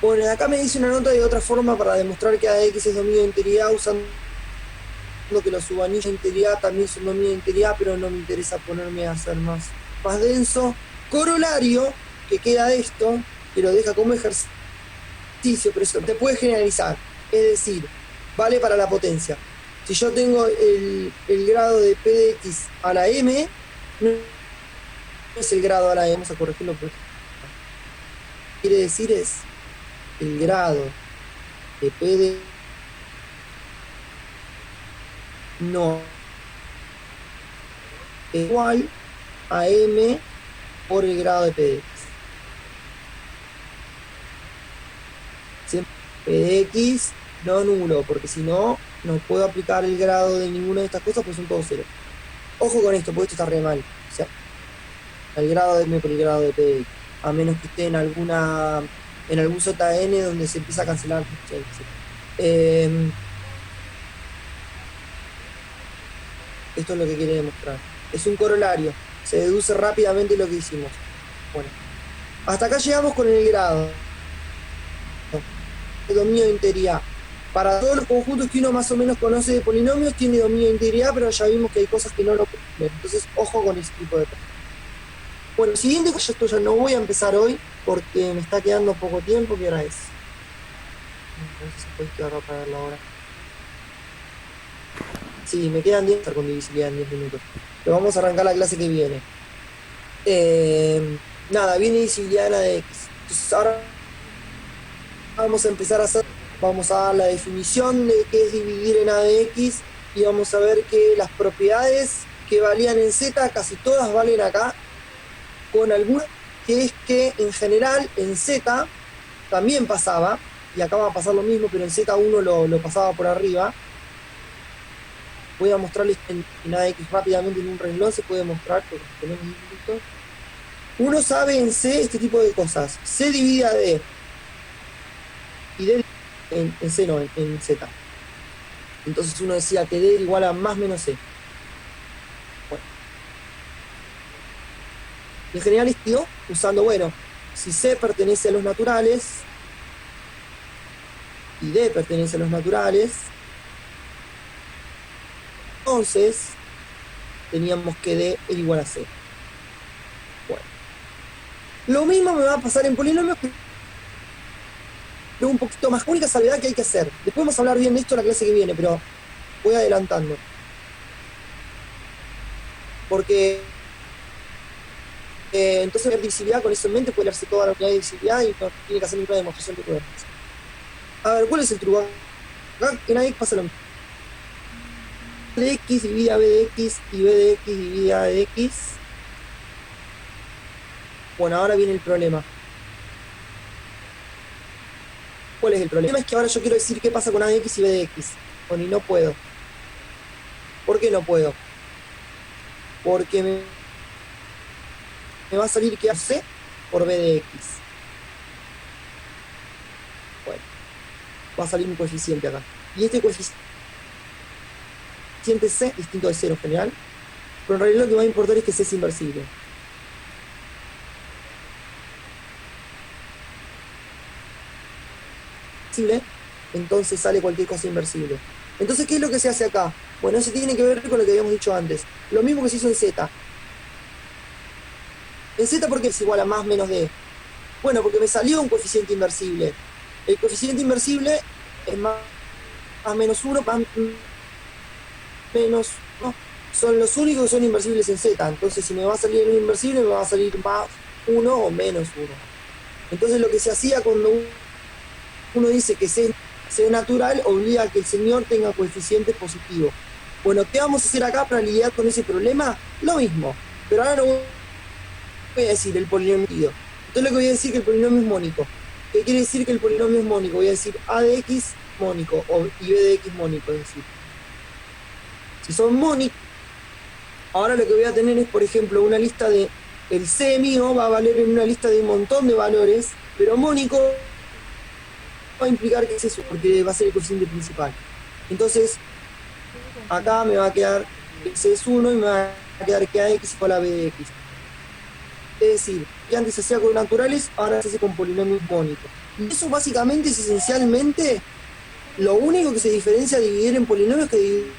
Bueno, acá me dice una nota de otra forma para demostrar que AX es dominio de integridad usando que los subanillos de integridad también son dominio de integridad, pero no me interesa ponerme a hacer más denso. Corolario, que queda de esto, que lo deja como ejercicio, pero eso te puede generalizar. Es decir, vale para la potencia. Si yo tengo el grado de P de X a la M, no es el grado a la M, vamos a corregirlo por esto. Quiere decir es el grado de P de no igual a M por el grado de P de X. Siempre P de X no nulo, porque si no, no puedo aplicar el grado de ninguna de estas cosas, pues son todos cero. Ojo con esto, porque esto está re mal. O sea, el grado de M por el grado de P de X, a menos que esté en algún ZN donde se empieza a cancelar. Esto es lo que quiere demostrar. Es un corolario. Se deduce rápidamente lo que hicimos. Bueno, hasta acá llegamos con el grado. El dominio de integridad. Para todos los conjuntos que uno más o menos conoce de polinomios, tiene dominio de integridad, pero ya vimos que hay cosas que no lo cumplen. Entonces, ojo con ese tipo de cosas. Bueno, siguiente, esto ya no voy a empezar hoy, porque me está quedando poco tiempo. ¿Qué hora es? No sé si puedes quedar para verlo ahora. Sí, me quedan 10 con divisibilidad en 10 minutos. Pero vamos a arrancar la clase que viene. Nada, viene divisibilidad en la de X. Entonces ahora vamos a empezar vamos a dar la definición de qué es dividir en A de X, y vamos a ver que las propiedades que valían en Z, casi todas valen acá, con algunas, que es que en general en Z también pasaba, y acá va a pasar lo mismo, pero en Z1 lo pasaba por arriba. Voy a mostrarles en AX rápidamente en un renglón, se puede mostrar porque tenemos un minuto. Uno sabe en C este tipo de cosas. C divide a D. Y D en C no, en Z. Entonces uno decía que D era igual a más menos C. Bueno. En general esto usando, bueno, si C pertenece a los naturales y D pertenece a los naturales, Entonces, teníamos que D era igual a C. Bueno. Lo mismo me va a pasar en polinomios, pero un poquito más. Única salvedad que hay que hacer. Después vamos a hablar bien de esto en la clase que viene, pero voy adelantando. Porque entonces la divisibilidad con eso en mente puede darse toda la unidad de divisibilidad y no tiene que hacer ninguna demostración de pruebas. A ver, ¿cuál es el truco? Acá en AX pasa lo mismo. A de X divide a B de X y B de X divide a de X. Bueno, ahora viene el problema. ¿Cuál es el problema? Es que ahora yo quiero decir qué pasa con A de X y B de X. Bueno, y no puedo. ¿Por qué no puedo? Porque me va a salir que A C por B de X. Bueno, va a salir un coeficiente acá. Y este coeficiente C, distinto de 0 en general, pero en realidad lo que va a importar es que C es inversible. Entonces sale cualquier cosa inversible. Entonces, ¿qué es lo que se hace acá? Bueno, eso tiene que ver con lo que habíamos dicho antes. Lo mismo que se hizo en Z. En Z, ¿por qué es igual a más menos D? Bueno, porque me salió un coeficiente inversible. El coeficiente inversible es más menos 1, más menos... ¿no? Son los únicos que son inversibles en Z. Entonces, si me va a salir un inversible, me va a salir más 1 o menos 1. Entonces, lo que se hacía cuando uno dice que C natural, obliga a que el señor tenga coeficientes positivos. Bueno, ¿qué vamos a hacer acá para lidiar con ese problema? Lo mismo, pero ahora no voy a decir el polinomio. Entonces lo que voy a decir es que el polinomio es mónico. ¿Qué quiere decir que el polinomio es mónico? Voy a decir A de X mónico y B de X mónico, es decir. Si son mónicos, ahora lo que voy a tener es, por ejemplo, una lista de... El C mío va a valer en una lista de un montón de valores, pero mónico va a implicar que es eso, porque va a ser el coeficiente principal. Entonces, acá me va a quedar que C es 1 y me va a quedar que AX igual a B de X. Es decir, que antes se hacía con naturales, ahora se hace con polinomios mónicos. Y eso básicamente es esencialmente lo único que se diferencia de dividir en polinomios que dividir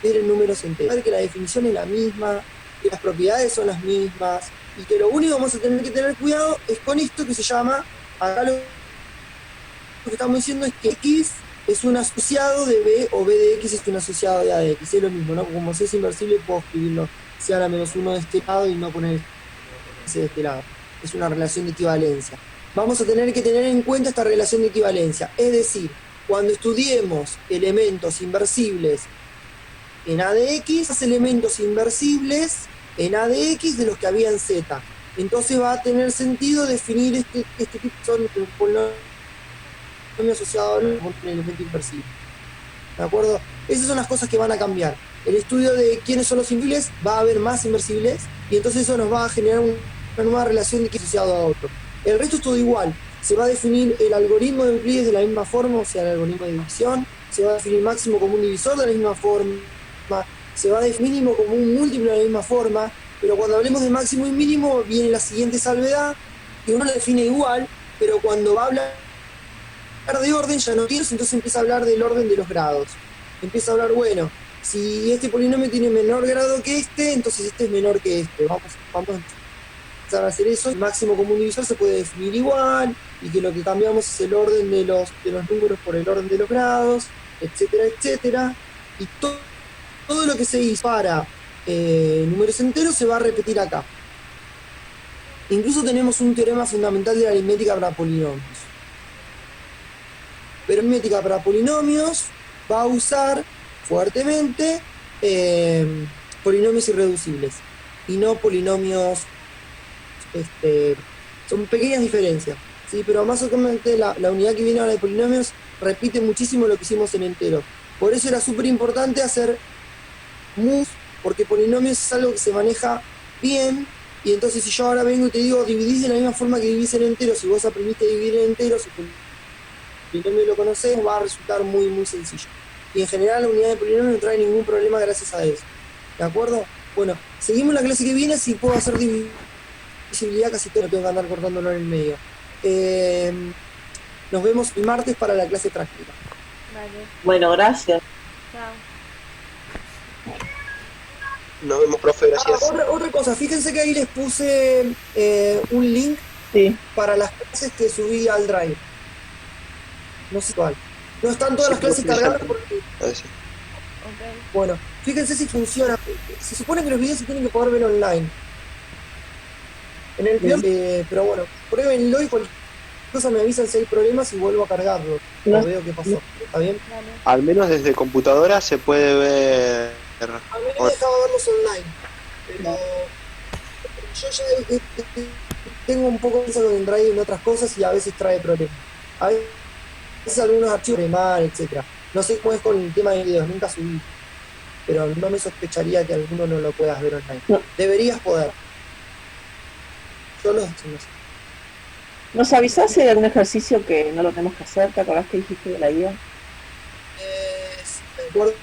en números enteros. Que la definición es la misma, que las propiedades son las mismas, y que lo único que vamos a tener que tener cuidado es con esto que se llama, acá lo que estamos diciendo es que X es un asociado de B o B de X es un asociado de A de X. Es lo mismo, ¿no? Como C es inversible, puedo escribirlo sea la menos 1 de este lado y no poner C de este lado. Es una relación de equivalencia. Vamos a tener que tener en cuenta esta relación de equivalencia. Es decir, cuando estudiemos elementos inversibles en A de X, más elementos inversibles en A de X de los que había en Z. Entonces va a tener sentido definir este tipo son asociado al elemento inversible. ¿De acuerdo? Esas son las cosas que van a cambiar. El estudio de quiénes son los inversibles, va a haber más inversibles y entonces eso nos va a generar una nueva relación de que es asociado a otro. El resto es todo igual. Se va a definir el algoritmo de Euclides de la misma forma, o sea, el algoritmo de división. Se va a definir máximo como un divisor de la misma forma. Se va a definir mínimo como un múltiplo de la misma forma. Pero cuando hablemos de máximo y mínimo, viene la siguiente salvedad, que uno lo define igual, pero cuando va a hablar de orden ya no quiero, entonces empieza a hablar del orden de los grados. Empieza a hablar, bueno, si este polinomio tiene menor grado que este, entonces este es menor que este. Vamos a empezar a hacer eso. El máximo común divisor se puede definir igual, y que lo que cambiamos es el orden de los números por el orden de los grados, etcétera, etcétera. Y todo lo que se hizo para números enteros se va a repetir acá. Incluso tenemos un teorema fundamental de la aritmética para polinomios. Pero aritmética para polinomios va a usar fuertemente polinomios irreducibles y no polinomios, son pequeñas diferencias, ¿sí? Pero más o menos la unidad que viene ahora de polinomios repite muchísimo lo que hicimos en enteros. Por eso era súper importante hacer mus, porque polinomios es algo que se maneja bien. Y entonces si yo ahora vengo y te digo dividís de la misma forma que dividís en enteros, si vos aprendiste a dividir en enteros, si el polinomio lo conocés, va a resultar muy muy sencillo. Y en general la unidad de polinomio no trae ningún problema gracias a eso. ¿De acuerdo? Bueno, seguimos la clase que viene. Si puedo hacer divisibilidad casi todo, no tengo que andar cortándolo en el medio. Nos vemos el martes para la clase práctica. Vale. Bueno, gracias. Chao. Nos vemos, profe, gracias. Otra cosa, fíjense que ahí les puse un link Sí. para las clases que subí al Drive. No sé cuál. No están todas Sí, las clases profe, ya cargadas está. porque, A ver si- Ok. bueno, fíjense si funciona. Se supone que los videos se tienen que poder ver online. En el peor, pero bueno, pruébenlo y cualquier cosa me avisan si hay problemas y vuelvo a cargarlo. No. O veo qué pasó. ¿Está bien? Dale. Al menos desde computadora se puede ver. A mí me dejaba verlos online. Pero yo ya tengo un poco de eso con el Drive en otras cosas y a veces trae problemas. A veces algunos archivos de mal, etcétera. No sé cómo es con el tema de videos, nunca subí. Pero no me sospecharía que alguno no lo puedas ver online. No. Deberías poder. Yo no sé. ¿Nos avisás si hay algún ejercicio que no lo tenemos que hacer? ¿Te acordás que dijiste de la guía? Me acuerdo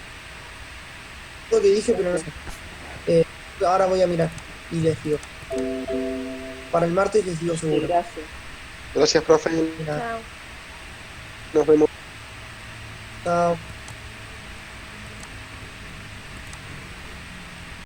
lo que dije, pero no sé. Ahora voy a mirar y les digo. Para el martes les digo Sí, seguro. gracias. Gracias, profe. De nada. Chao. Nos vemos. Chao.